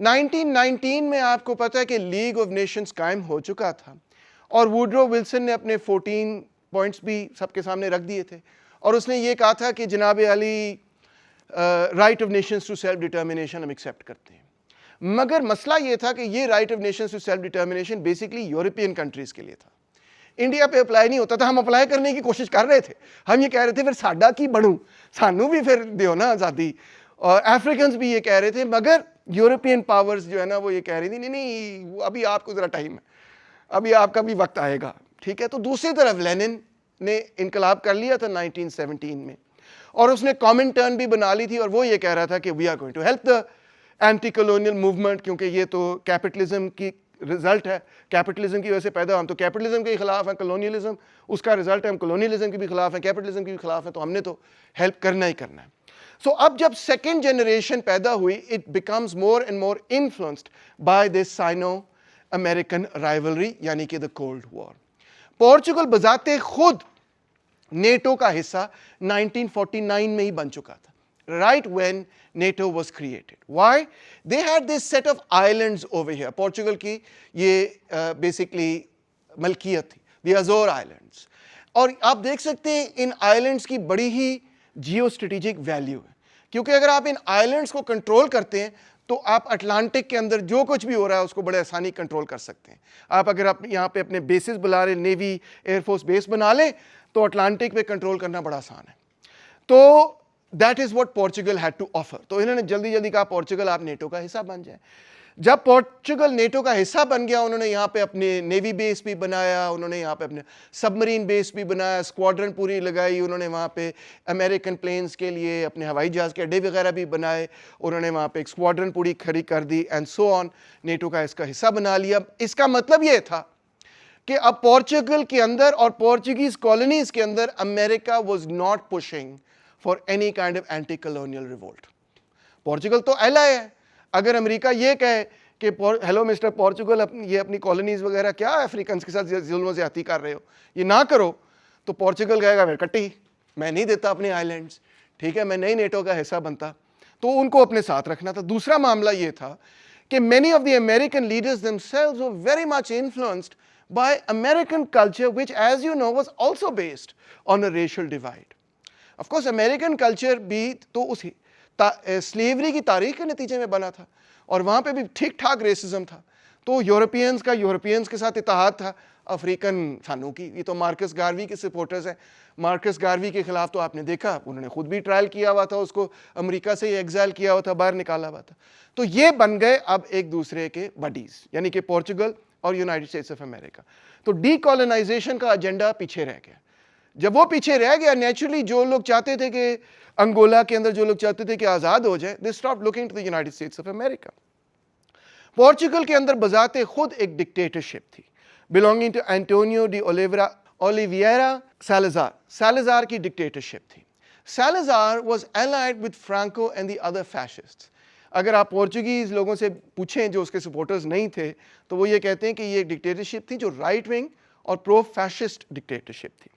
1919 में आपको पता है कि लीग ऑफ नेशंस कायम हो चुका था और वुडरो विल्सन ने अपने 14 पॉइंट्स भी सबके सामने रख दिए थे और उसने ये कहा था कि जनाब Ali right of nations to self determination हम एक्सेप्ट करते हैं। मगर मसला ये था कि ये right of nations to self determination basically European countries के लिए था, इंडिया पे अप्लाई नहीं होता था। हम अप्लाई करने की कोशिश कर रहे थे, हम ये कह रहे थे फिर साडा की बनू, सानू भी फिर दियो ना आज़ादी। और अफ्रीकन भी ये कह रहे थे, मगर यूरोपियन पावर्स जो है ना वो ये कह रही थी नहीं नहीं अभी आपको ज़रा टाइम है, अभी आपका भी वक्त आएगा, ठीक है। तो दूसरी तरफ लेनिन ने इनकलाब कर लिया था 1917 में और उसने कॉमन टर्न भी बना ली थी और वो ये कह रहा था कि we are going to help the anti colonial movement, क्योंकि ये तो कैपिटलिज्म की रिजल्ट है, कैपिटलिज्म की वजह से पैदा, हम तो कैपिटलिज्म के खिलाफ हैं, कॉलोनियलिज्म उसका रिजल्ट है, हम कॉलोनियलिज्म के भी खिलाफ हैं, कैपिटलिज्म के भी खिलाफ हैं, तो हमने तो हेल्प करना ही करना है। सो अब जब सेकेंड जनरेशन पैदा हुई, it becomes more and more influenced by this Sino American rivalry यानी कि द कोल्ड वॉर। पोर्चुगल बजाते खुद नेटो का हिस्सा 1949 में ही बन चुका था, right when NATO was created. Why? They had this set of islands over here. Portugal की ये basically मलकियत थी, the Azore Islands. और आप देख सकते हैं इन आइलैंड्स की बड़ी ही जियो स्ट्रेटेजिक वैल्यू है, क्योंकि अगर आप इन आइलैंड्स को कंट्रोल करते हैं तो आप अटलांटिक के अंदर जो कुछ भी हो रहा है उसको बड़े आसानी कंट्रोल कर सकते हैं। आप अगर आप यहाँ पे अपने बेसिस बुला रहे, नेवी एयरफोर्स बेस बना लें तो अटलांटिक पे कंट्रोल करना बड़ा आसान है। तो that is what Portugal had to offer. तो इन्होंने जल्दी जल्दी कहा पोर्चुगल आप नेटो का हिस्सा बन जाए। जब पोर्चुगल नेटो का हिस्सा बन गया, उन्होंने यहाँ पे अपने नेवी बेस भी बनाया, उन्होंने यहाँ पे अपने सबमरीन बेस भी बनाया, स्क्वाड्रन पूरी लगाई, उन्होंने वहाँ पे अमेरिकन प्लेन्स के लिए अपने हवाई जहाज़ के अड्डे वगैरह भी बनाए, उन्होंने वहाँ पे एक स्क्वाड्रन पूरी खड़ी कर दी एंड सो ऑन, नेटो का इसका हिस्सा बना लिया। इसका मतलब ये था कि अब पोर्चुगल के अंदर और पोर्चुगीज कॉलोनीज के अंदर America was not pushing for any kind of anti colonial revolt. Portugal तो एलाय है, अगर अमेरिका ये कहे कि हेलो मिस्टर पोर्चुगल ये अपनी कॉलोनीज वगैरह क्या अफ्रीकन के साथ जुल्म ज़्यादती कर रहे हो, ये ना करो, तो पोर्चुगल कहेगा मैं कट्टी, मैं नहीं देता अपने आइलैंड्स, ठीक है, मैं नहीं नेटो का हिस्सा बनता। तो उनको अपने साथ रखना था। दूसरा मामला ये था कि many of the American leaders themselves were very much influenced by American culture, which as you know was also based on a racial divide. Of course American culture भी तो उस स्लेवरी की तारीख के नतीजे में बना था और वहाँ पे भी ठीक ठाक रेसिज्म था। तो यूरोपियंस का यूरोपियंस के साथ इत्तेहाद था, अफ्रीकन सानू की। ये तो मार्कस गार्वी के सपोर्टर्स हैं। मार्कस गार्वी के खिलाफ तो आपने देखा उन्होंने खुद भी ट्रायल किया हुआ था, उसको अमेरिका से एग्जाइल किया हुआ था, बाहर निकाला हुआ था। तो ये बन गए अब एक दूसरे के बडीज, यानी कि पोर्चुगल और यूनाइटेड स्टेट्स ऑफ अमेरिका। तो डीकॉलोनाइजेशन का एजेंडा पीछे रह गया। जब वो पीछे रह गया, नेचुरली जो लोग चाहते थे कि अंगोला के अंदर जो लोग चाहते थे कि आज़ाद हो जाए, they stopped looking to the United States of America. Portugal के अंदर बजाते खुद एक डिक्टेटरशिप थी belonging to Antonio de Oliveira Salazar. Salazar की डिक्टेटरशिप थी। Salazar was allied with Franco and the other fascists. अगर आप पोर्चुगीज़ लोगों से पूछें जो उसके सपोर्टर्स नहीं थे, तो वो ये कहते हैं कि ये डिक्टेटरशिप थी जो राइट विंग और प्रो फैशिस्ट डिक्टेटरशिप थी,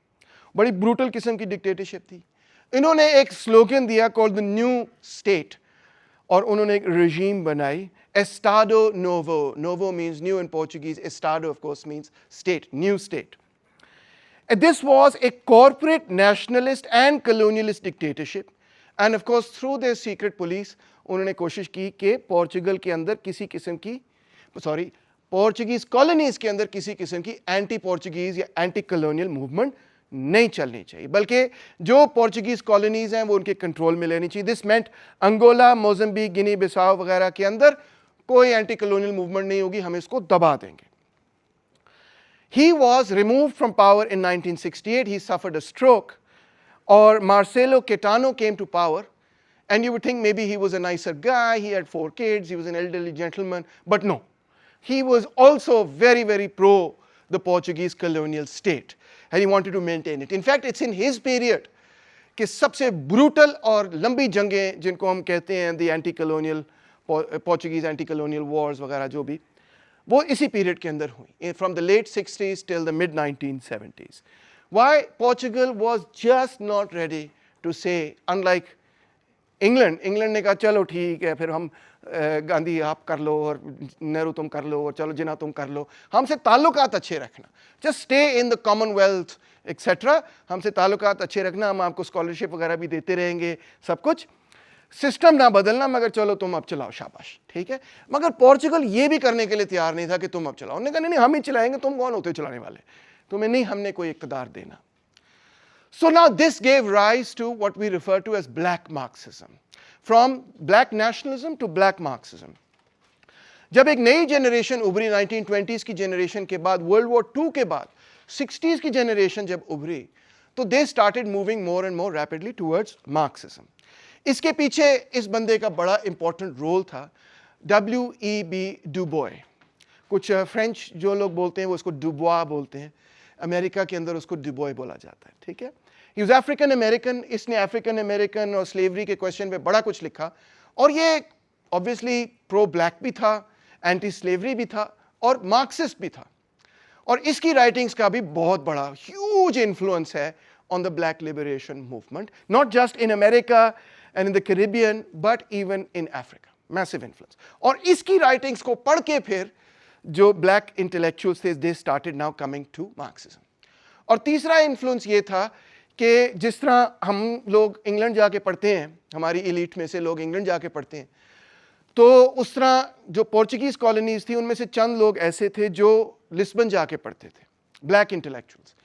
बड़ी ब्रूटल किस्म की डिक्टेटरशिप थी। इन्होंने एक स्लोगन दिया कॉल्ड द न्यू स्टेट और उन्होंने एक रजीम बनाई, Estado Novo. Novo means new in Portuguese, Estado of course means state, new state. This was a corporate nationalist and colonialist dictatorship and of course through their secret police उन्होंने कोशिश की कि Portugal के अंदर किसी किस्म की पोर्चुगीज कॉलोनीज के अंदर किसी किस्म की एंटी पोर्चुगीज या एंटी कॉलोनियल मूवमेंट नहीं चलनी चाहिए, बल्कि जो पोर्चुगीज कॉलोनीज हैं वो उनके कंट्रोल में लेनी चाहिए। This meant Angola, Mozambique, Guinea Bissau वगैरह के अंदर कोई एंटी कॉलोनियल मूवमेंट नहीं होगी, हम इसको दबा देंगे। He was removed from power in 1968. He suffered a stroke. Or Marcelo Caetano came to power, and you would think maybe he was a nicer guy, he had 4 kids, he was an elderly gentleman, but no. He was also very, very pro the Portuguese colonial state, and he wanted to maintain it. In fact, it's in his period कि सबसे brutal और लंबी जंगें जिनको हम कहते हैं the anti-colonial, Portuguese anti-colonial wars वगैरह जो भी, वो इसी पीरियड के अंदर हुई, from the late 60s till the mid 1970s. Why? Portugal was just not ready to say, unlike England ने कहा चलो ठीक है, फिर हम गांधी आप कर लो और नेहरू तुम कर लो और चलो जिन्ना तुम कर लो, हमसे ताल्लुकात अच्छे रखना, just stay in the Commonwealth etcetera, हमसे ताल्लुकात अच्छे रखना, हम आपको स्कॉलरशिप वगैरह भी देते रहेंगे, सब कुछ, सिस्टम ना बदलना, मगर चलो तुम अब चलाओ, शाबाश, ठीक है। मगर पोर्चुगल ये भी करने के लिए तैयार नहीं था कि तुम अब चलाओ। उन्होंने कहा नहीं हम ही चलाएंगे, तुम कौन होते हो चलाने वाले, तुम्हें नहीं हमने कोई इक़्तिदार देना। So now this gave rise to what we refer to as black Marxism, from black nationalism to black Marxism. जब एक नई जनरेशन उभरी 1920s की जनरेशन के बाद, वर्ल्ड वॉर II के बाद 60s की जनरेशन जब उभरी, तो they started moving more and more rapidly towards Marxism. इसके पीछे इस बंदे का बड़ा इंपॉर्टेंट रोल था W.E.B. Du Bois। कुछ फ्रेंच जो लोग बोलते हैं वो उसको डुबोआ बोलते हैं, अमेरिका के अंदर उसको डुबोय बोला जाता है, ठीक है। ही वाज अफ्रीकन अमेरिकन, इसने अफ्रीकन अमेरिकन और स्लेवरी के क्वेश्चन पे बड़ा कुछ लिखा, और ये ऑब्वियसली प्रो ब्लैक भी था, एंटी स्लेवरी भी था और मार्क्सिस्ट भी था, और इसकी राइटिंग्स का भी बहुत बड़ा ह्यूज इन्फ्लुएंस है on the black liberation movement, not just in America and in the Caribbean but even in Africa, massive influence. और इसकी राइटिंग्स को पढ़ के फिर जो ब्लैक इंटेलेक्चुअल्स थे, they started now coming to Marxism. और तीसरा इन्फ्लुएंस ये था कि जिस तरह हम लोग इंग्लैंड जाके पढ़ते हैं, हमारी एलीट में से लोग इंग्लैंड जाके पढ़ते हैं, तो उस तरह जो पोर्चुगीज कॉलोनीज थी उनमें से चंद लोग ऐसे थे जो लिस्बन जाके पढ़ते थे, ब्लैक इंटेलेक्चुअल्स।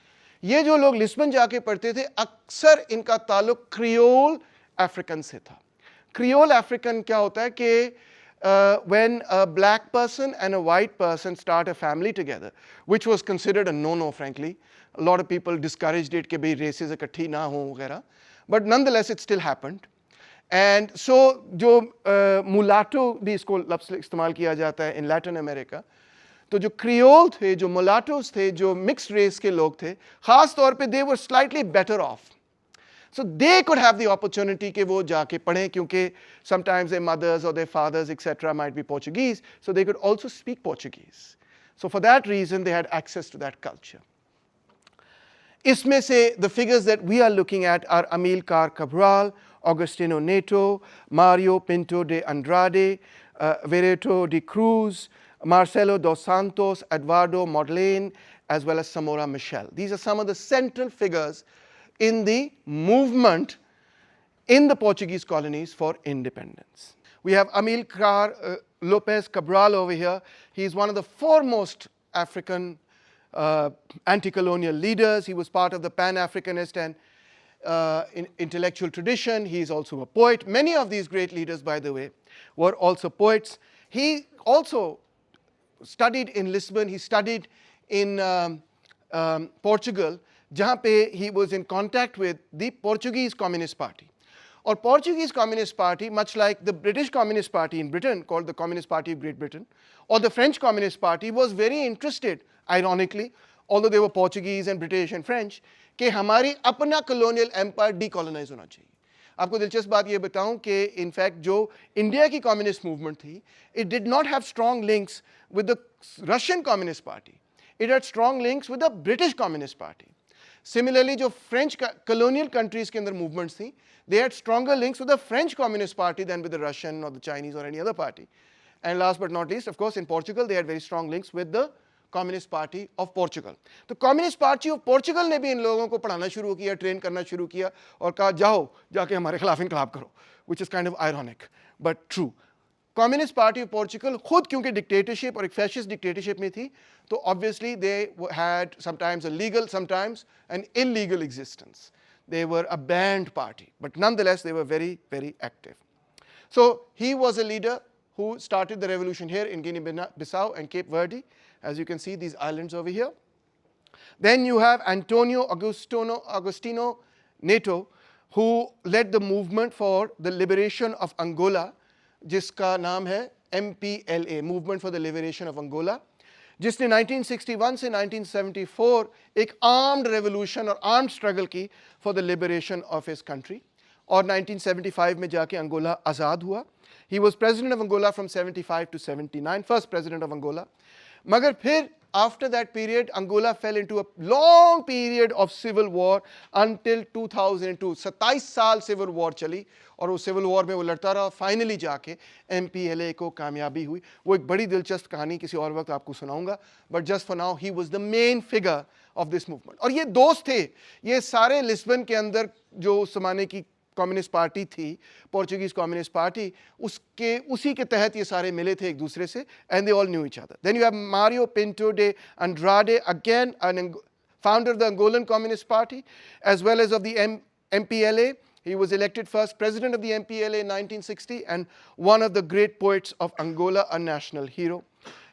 ये जो लोग लिस्बन जाके पढ़ते थे, अक्सर इनका ताल्लुक क्रियोल अफ्रीकन से था। क्रियोल अफ्रीकन क्या होता है कि when a black person and a white person start a family together, which was considered a no-no, frankly. A lot of people discouraged it कि भाई races इकट्ठी ना हो वगैरह, but nonetheless it still happened. And so जो मुलाटो भी इसको लफ्ज़ इस्तेमाल किया जाता है in Latin America, तो जो क्रियोल थे, जो मुलाटोस थे, जो मिक्स्ड रेस के लोग थे, ख़ास तौर पे they were slightly better off. So they could have the opportunity कि वो जाके पढ़ें, क्योंकि sometimes their mothers or their fathers etc. might be Portuguese, so they could also speak Portuguese. So for that reason they had access to that culture. इसमें से the figures that we are looking at are Amilcar Cabral, Agostinho Neto, Mario Pinto de Andrade, Vereto de Cruz, Marcelo dos Santos, Eduardo Mondlane, as well as Samora Machel. These are some of the central figures in the movement in the Portuguese colonies for independence. We have Amilcar Lopez Cabral over here. He is one of the foremost African anti-colonial leaders. He was part of the Pan-Africanist and intellectual tradition. He is also a poet. Many of these great leaders, by the way, were also poets. He also studied in Lisbon. He studied in Portugal, जहाँ पे he was in contact with the Portuguese Communist Party. Or Portuguese Communist Party, much like the British Communist Party in Britain, called the Communist Party of Great Britain, or the French Communist Party, was very interested, ironically, although they were Portuguese and British and French, कि हमारी अपना colonial empire decolonize होना चाहिए. आपको दिलचस्प बात ये बताऊं कि in fact जो इंडिया की communist movement थी, it did not have strong links with the Russian Communist Party. It had strong links with the British Communist Party. Similarly, जो French colonial countries के अंदर movements थी, they had stronger links with the French Communist Party than with the Russian or the Chinese or any other party. And last but not least, of course, in Portugal, they had very strong links with the Communist Party of Portugal. तो Communist Party of Portugal ने भी इन लोगों को पढ़ाना शुरू किया, train करना शुरू किया और कहा जाओ जाके हमारे खिलाफ इनकलाब करो, which is kind of ironic but true. Communist Party of Portugal खुद क्योंकि dictatorship और एक fascist dictatorship में थी, तो obviously they had sometimes a legal, sometimes an illegal existence. They were a banned party, but nonetheless they were very, very active. So he was a leader who started the revolution here in Guinea-Bissau and Cape Verde, as you can see these islands over here. Then you have Antonio Agostinho Neto, who led the movement for the liberation of Angola, जिसका नाम है MPLA, Movement for the Liberation of Angola, जिसने 1961 से 1974 एक armed revolution और armed struggle की for the liberation of his country, और 1975 में जाके अंगोला आज़ाद हुआ. He was president of Angola from 75 to 79, first president of Angola. मगर फिर After that period, Angola fell into a long period of civil war until 2002. 27 साल civil war चली और उस civil war में वो लड़ता रहा, फाइनली जाके MPLA को कामयाबी हुई. वो एक बड़ी दिलचस्प कहानी किसी और वक्त आपको सुनाऊंगा, but just for now he was the main figure of this movement. और ये दोस्त थे, ये सारे लिस्बन के अंदर जो उस जमाने की कम्युनिस्ट पार्टी थी, पोर्चुगीज कम्युनिस्ट पार्टी, उसके उसी के तहत ये सारे मिले थे एक दूसरे से, and they all knew each other. Then you have Mario Pinto de Andrade, again an founder of the Angolan Communist Party as well as of the MPLA. He was elected first president of the MPLA in 1960 and one of the great poets of Angola, a national hero.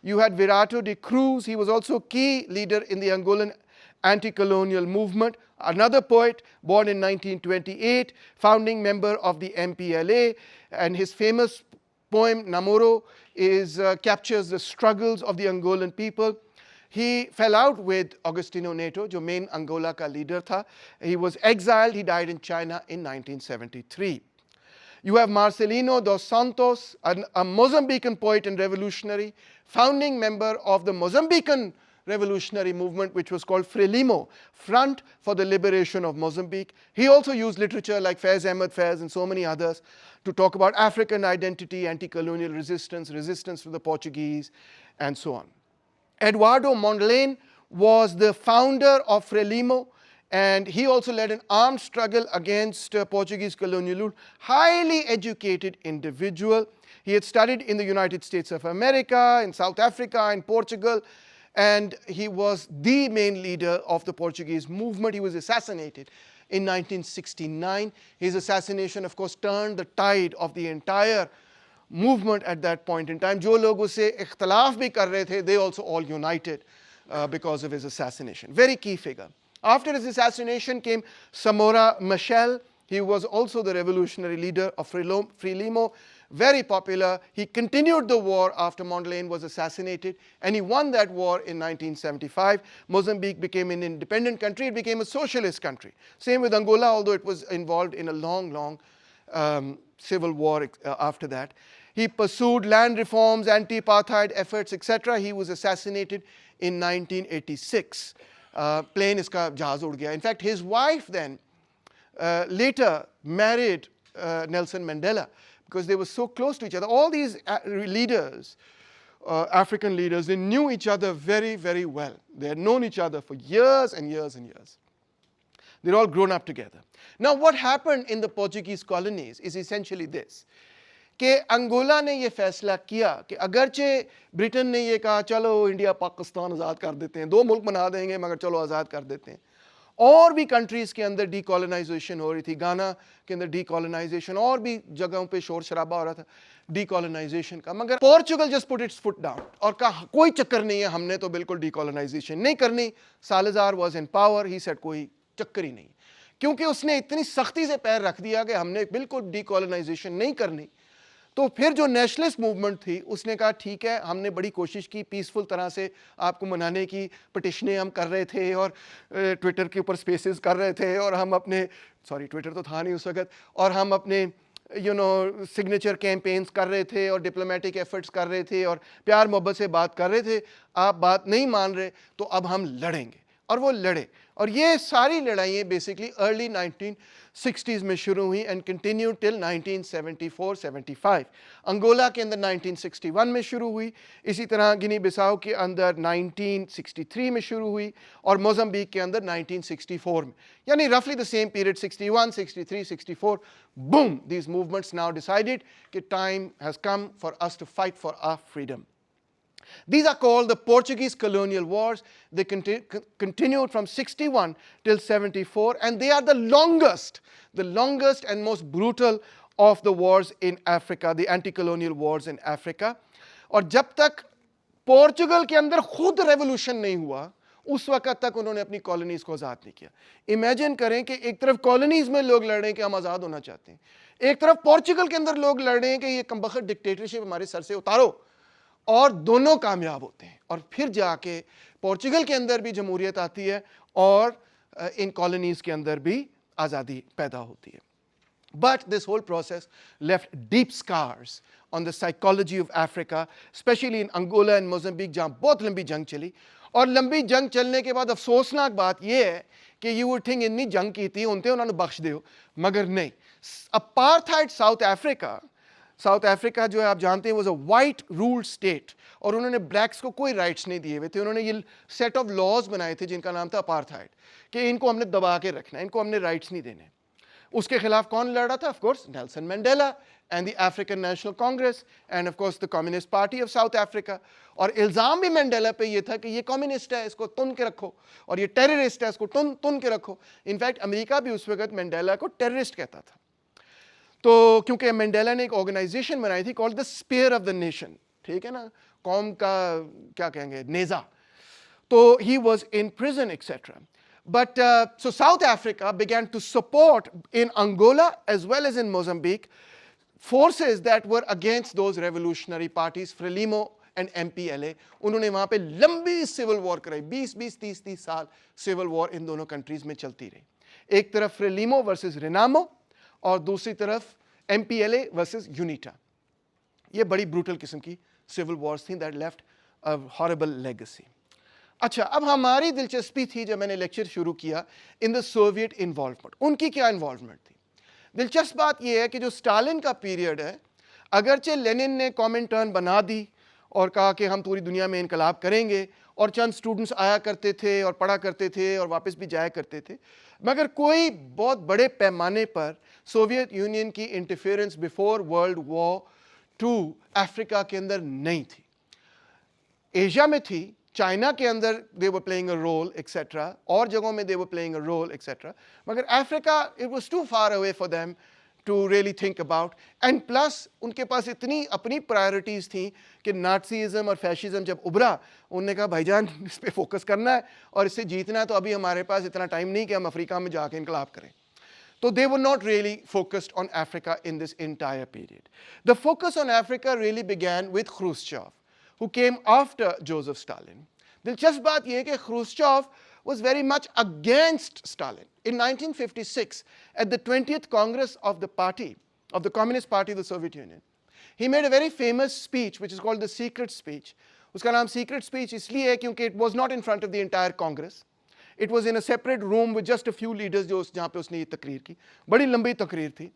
You had Virato de Cruz. He was also a key leader in the Angolan anti-colonial movement, another poet born in 1928, founding member of the MPLA, and his famous poem Namoro captures the struggles of the Angolan people. He fell out with Agostinho Neto, जो main Angola का leader था. He was exiled. He died in China in 1973. You have Marcelino dos Santos, a Mozambican poet and revolutionary, founding member of the Mozambican revolutionary movement, which was called Frelimo, Front for the Liberation of Mozambique. He also used literature like Faiz Ahmed Faiz and so many others to talk about African identity, anti-colonial resistance, resistance to the Portuguese, and so on. Eduardo Mondlane was the founder of Frelimo, and he also led an armed struggle against Portuguese colonial rule. Highly educated individual. He had studied in the United States of America, in South Africa, in Portugal, and he was the main leader of the Portuguese movement. He was assassinated in 1969. His assassination, of course, turned the tide of the entire movement at that point in time. जो लोग उससे इख्तलाफ भी कर रहे थे, they also all united because of his assassination. Very key figure. After his assassination came Samora Machel. He was also the revolutionary leader of Frelimo, very popular. He continued the war after Mondlane was assassinated, and he won that war in 1975. Mozambique became an independent country. It became a socialist country. Same with Angola, although it was involved in a long civil war after that. He pursued land reforms, anti-apartheid efforts, etc. He was assassinated in 1986. Plane iska jahaz ud gaya. In fact, his wife then later married Nelson Mandela because they were so close to each other. All these leaders, African leaders, they knew each other very, very well. They had known each other for years and years and years. They're all grown up together. Now, what happened in the Portuguese colonies is essentially this. कि Angola ने ये फैसला किया कि अगरचे Britain ने ये कहा चलो इंडिया पाकिस्तान आज़ाद कर देते हैं, दो मुल्क बना देंगे मगर चलो आज़ाद कर देते हैं, और भी कंट्रीज़ के अंदर डीकॉलोनाइजेशन हो रही थी, गाना के अंदर डीकॉलोनाइजेशन, और भी जगहों पे शोर शराबा हो रहा था डीकॉलोनाइजेशन का, मगर Portugal just put it's foot down और कहा कोई चक्कर नहीं है, हमने तो बिल्कुल डीकॉलोनाइजेशन नहीं करनी. Salazar was in power. He said कोई चक्कर ही नहीं, क्योंकि उसने इतनी सख्ती से पैर रख दिया कि हमने बिल्कुल डीकॉलोनाइजेशन नहीं करनी. तो फिर जो नेशनलिस्ट मूवमेंट थी उसने कहा ठीक है, हमने बड़ी कोशिश की पीसफुल तरह से आपको मनाने की, पटिशनें हम कर रहे थे और ट्विटर के ऊपर स्पेसेस कर रहे थे, और हम अपने ट्विटर तो था नहीं उस वक्त, और हम अपने सिग्नेचर कैंपेन्स कर रहे थे और डिप्लोमेटिक एफर्ट्स कर रहे थे और प्यार मोहब्बत से बात कर रहे थे. आप बात नहीं मान रहे तो अब हम लड़ेंगे, और वो लड़े. और ये सारी लड़ाइयाँ बेसिकली अर्ली 1960s में शुरू हुई एंड कंटिन्यू टिल 1974-75. अंगोला के अंदर 1961 में शुरू हुई, इसी तरह गिनी बिसाओ के अंदर 1963 में शुरू हुई, और मोज़म्बिक के अंदर 1964 में. यानी रफली the same period, 61, 63, 64. Boom, these movements now decided कि time has come for us to fight for our freedom. These are called the Portuguese colonial wars. They continued from 61 till 74, and they are the longest and most brutal of the wars in Africa, the anti-colonial wars in Africa. और जब तक Portugal के अंदर खुद revolution नहीं हुआ, उस वक्त तक उन्होंने अपनी कॉलोनीज को आज़ाद नहीं किया. इमेजिन करें कि एक तरफ कॉलोनीज में लोग लड़ रहे हैं कि हम आज़ाद होना चाहते हैं, एक तरफ पोर्चुगल के अंदर लोग लड़ रहे हैं कि ये कमबख्त डिक्टेटरशिप हमारे सर से उतारो, और दोनों कामयाब होते हैं. और फिर जाके पोर्चुगल के अंदर भी जमहूरियत आती है और इन कॉलोनीज़ के अंदर भी आज़ादी पैदा होती है. But this whole process left deep scars on the psychology of Africa, especially in Angola and Mozambique, जहाँ बहुत लंबी जंग चली. और लंबी जंग चलने के बाद अफसोसनाक बात यह है कि यू वुड थिंक इतनी जंग की थी उनते उन्होंने बख्श दो, मगर नहीं. अपार्थाइड साउथ अफ्रीका जो है आप जानते हैं, was a white ruled state, और उन्होंने ब्लैक्स को कोई राइट्स नहीं दिए हुए थे. उन्होंने ये सेट ऑफ लॉज बनाए थे जिनका नाम था अपार्थाइड, कि इनको हमने दबा के रखना है, इनको हमने राइट्स नहीं देने. उसके खिलाफ कौन लड़ रहा था? Of course Nelson Mandela and the African national Congress end of course the communist party of South Africa. और इल्ज़ाम भी मंडेला पे ये था कि ये कम्युनिस्ट है, इसको तुन के रखो, और ये टेररिस्ट है, इसको तुन के रखो. इनफैक्ट अमेरिका भी उस वक्त मंडेला को टेररिस्ट कहता था. तो क्योंकि मंडेला ने एक ऑर्गेनाइजेशन बनाई थी called the spear of the nation, ठीक है ना, कौम का क्या कहेंगे, नेजा. तो he was in prison etcetera. But so South Africa began to support in Angola as well as in Mozambique forces that were against those revolutionary parties, Frelimo and MPLA. उन्होंने वहाँ पे लंबी सिविल वॉर कराई, 20-30 साल civil war in दोनों countries में चलती रही. एक तरफ फ्रेलिमो वर्सेस रेनामो और दूसरी तरफ MPLA वर्सेस यूनिटा. ये बड़ी ब्रूटल किस्म की सिविल वॉर्स थी that left a horrible legacy. अच्छा, अब हमारी दिलचस्पी थी जब मैंने लेक्चर शुरू किया इन द सोवियत इन्वॉल्वमेंट. उनकी क्या इन्वॉल्वमेंट थी? दिलचस्प बात यह है कि जो स्टालिन का पीरियड है, अगरचे लेनिन ने कॉमिंटर्न बना दी और कहा कि हम पूरी दुनिया में इनकलाब करेंगे, और चंद स्टूडेंट्स आया करते थे और पढ़ा करते थे और वापस भी जाया करते थे, मगर कोई बहुत बड़े पैमाने पर सोवियत यूनियन की interference before world war 2 Africa के अंदर नहीं थी. एशिया में थी, चाइना के अंदर they were playing a role etcetera, और जगहों में they were playing a role etcetera, मगर Africa it was too far away for them to really think about. And plus उनके पास इतनी अपनी प्रायोरिटीज़ थी कि नाज़ीज़म और फैशिज़म जब उभरा, उन्होंने कहा भाईजान इस पर फोकस करना है और इससे जीतना है, तो अभी हमारे पास इतना टाइम नहीं कि हम अफ्रीका में जाके इनकलाब करें. So they were not really focused on Africa in this entire period. The focus on Africa really began with Khrushchev, who came after Joseph Stalin. दिलचस्प बात यह है कि Khrushchev was very much against Stalin. In 1956, at the 20th Congress of the party, of the Communist Party of the Soviet Union, he made a very famous speech which is called the secret speech. उसका नाम secret speech इसलिए है क्योंकि it was not in front of the entire Congress. It was in a separate room with just a few leaders जो जहाँ पे उसने ये तकरीर की. बड़ी लंबी तकरीर थी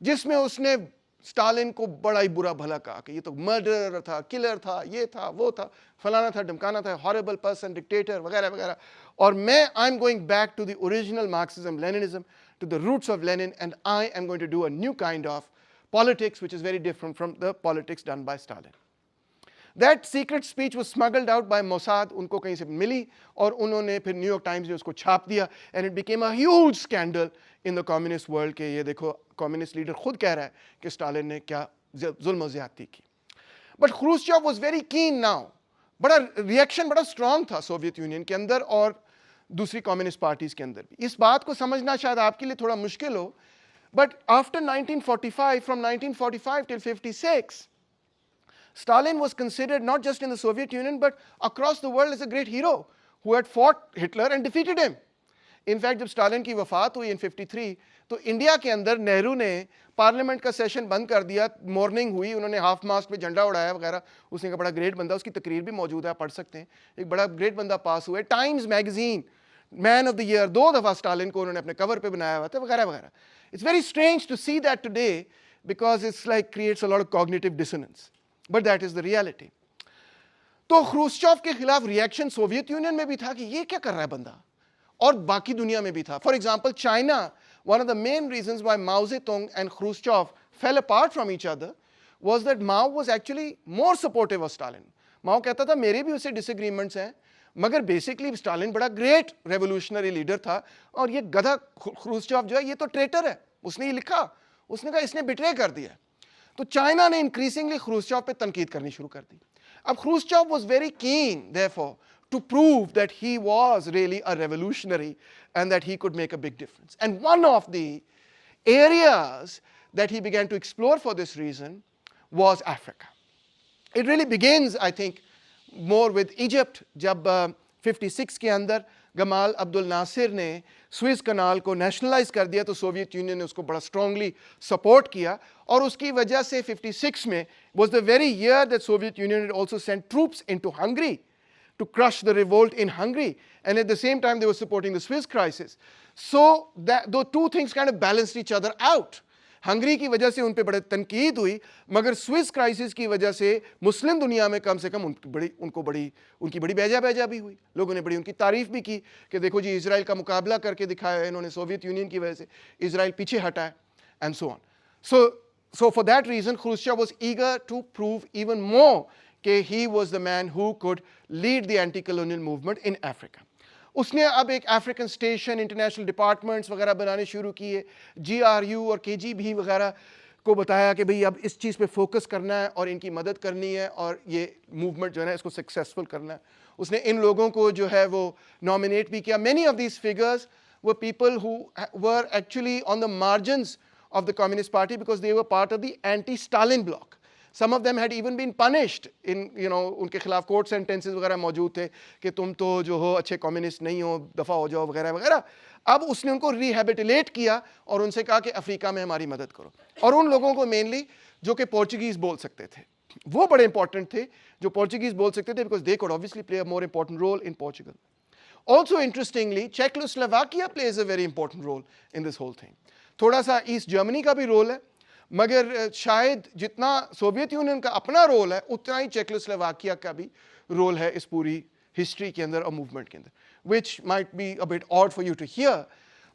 जिसमें उसने स्टालिन को बड़ा ही बुरा भला कहा कि ये तो मर्डरर था, किलर था, ये था, वो था, फलाना था, ढमकाना था, हॉरिबल पर्सन, डिक्टेटर वगैरह वगैरह. और मैं I am going back to the original Marxism Leninism, to the roots of Lenin, and I am going to do a new kind of politics which is very different from the politics done by Stalin. That secret speech was smuggled out by Mossad. उनको कहीं से मिली और उन्होंने फिर New York times ने उसको छाप दिया, and it became a huge scandal in the communist world कि ये देखो कम्युनिस्ट लीडर खुद कह रहा है कि स्टालिन ने क्या जुल्म और ज़्यादती की. But Khrushchev was very keen now. बड़ा रिएक्शन बड़ा स्ट्रांग था सोवियत यूनियन के अंदर और दूसरी कम्युनिस्ट पार्टीज के अंदर भी. इस बात को समझना शायद आपके लिए थोड़ा मुश्किल हो, but after 1945, from 1945 till 56, Stalin was considered not just in the Soviet Union but across the world as a great hero who had fought Hitler and defeated him. In fact, जब स्टालिन की वफात हुई in 53, तो India के अंदर नेहरू ने parliament का session बंद कर दिया. मॉर्निंग हुई, उन्होंने हाफ मास्क पे झंडा उड़ाया वगैरह. उसने का बड़ा ग्रेट बंदा, उसकी तकरीर भी मौजूद है, पढ़ सकते हैं. एक बड़ा ग्रेट बंदा पास हुआ है. Times magazine man of the year 2 दफ़ा स्टालिन को उन्होंने अपने कवर पे बनाया हुआ था वगैरह वगैरह. It's very strange to see that today because it's like creates a lot of cognitive dissonance. But that is the reality. तो ख्रूश्चोव के खिलाफ रिएक्शन सोवियत यूनियन में भी था कि ये क्या कर रहा है बंदा, और बाकी दुनिया में भी था. For example China, one of the main reasons why Mao Zedong and Khrushchev fell apart from each other was that Mao was actually more supportive of Stalin. Mao कहता था मेरे भी उससे disagreements हैं, मगर बेसिकली स्टालिन बड़ा great revolutionary leader था, और ये गधा ख्रूश्चोव जो है ये तो ट्रेटर है. उसने ये लिखा, उसने कहा इसने बिट्रे कर दिया. तो चाइना ने इंक्रीजिंगली ख्रूश्चोव पे तनकीद करनी शुरू कर दी. अब Khrushchev was very keen therefore to prove that he was really a revolutionary and that he could make a big difference. And one of the areas that he began to explore for this reason was Africa. It really begins, I think, more with Egypt. जब 56 के अंदर Gamal Abdul Nasir ने Suez canal को nationalise कर दिया, तो Soviet union ने उसको बड़ा स्ट्रांगली सपोर्ट किया, और उसकी वजह से 56 में was the very year that Soviet Union had also sent troops into Hungary to crush the revolt in Hungary, and at the same time they were supporting the Swiss crisis. So that those two things kind of balanced each other out. Hungary की वजह से उन पे बड़े तनकीद हुई, मगर Swiss crisis की वजह से मुस्लिम दुनिया में कम से कम उनकी बड़ी बेजा भी हुई। लोगों ने बड़ी उनकी तारीफ भी की कि देखो जी, इजराइल का मुकाबला करके दिखाया है इन्होंने, सोवियत यूनियन की वजह से इजराइल पीछे हटा है, and so on. So for that reason, Khrushchev was eager to prove even more that he was the man who could lead the anti-colonial movement in Africa. उसने अब एक अफ्रीकन स्टेशन, इंटरनेशनल डिपार्टमेंट्स वगैरह बनाने शुरू किए, GRU और KGB वगैरह को बताया कि भाई अब इस चीज़ पे फोकस करना है और इनकी मदद करनी है और ये मूवमेंट जो है ना इसको सक्सेसफुल करना है। उसने इन लोगों को जो है वो नॉमिनेट भी किया। Many of these figures were people who were actually on the margins of the Communist Party because they were part of the anti-Stalin bloc. Some of them had even been punished in, उनके खिलाफ court sentences वगैरह मौजूद थे कि तुम तो जो हो अच्छे कम्युनिस्ट नहीं हो, दफ़ा हो जाओ वगैरह वगैरह। अब उसने उनको रिहेबिलिटेट किया और उनसे कहा कि अफ्रीका में हमारी मदद करो, और उन लोगों को मेनली जो कि पोर्चुगीज़ बोल सकते थे, वो बड़े इंपॉर्टेंट थे जो पोर्चुगीज़ बोल सकते थे, because they could obviously play a more important role in Portugal. Also interestingly, Czechoslovakia plays a very important role in this whole thing. थोड़ा सा ईस्ट जर्मनी का भी रोल है, मगर शायद जितना सोवियत यूनियन का अपना रोल है उतना ही चेकोस्लोवाकिया का भी रोल है इस पूरी हिस्ट्री के अंदर और मूवमेंट के अंदर, which might be a bit odd for you to hear,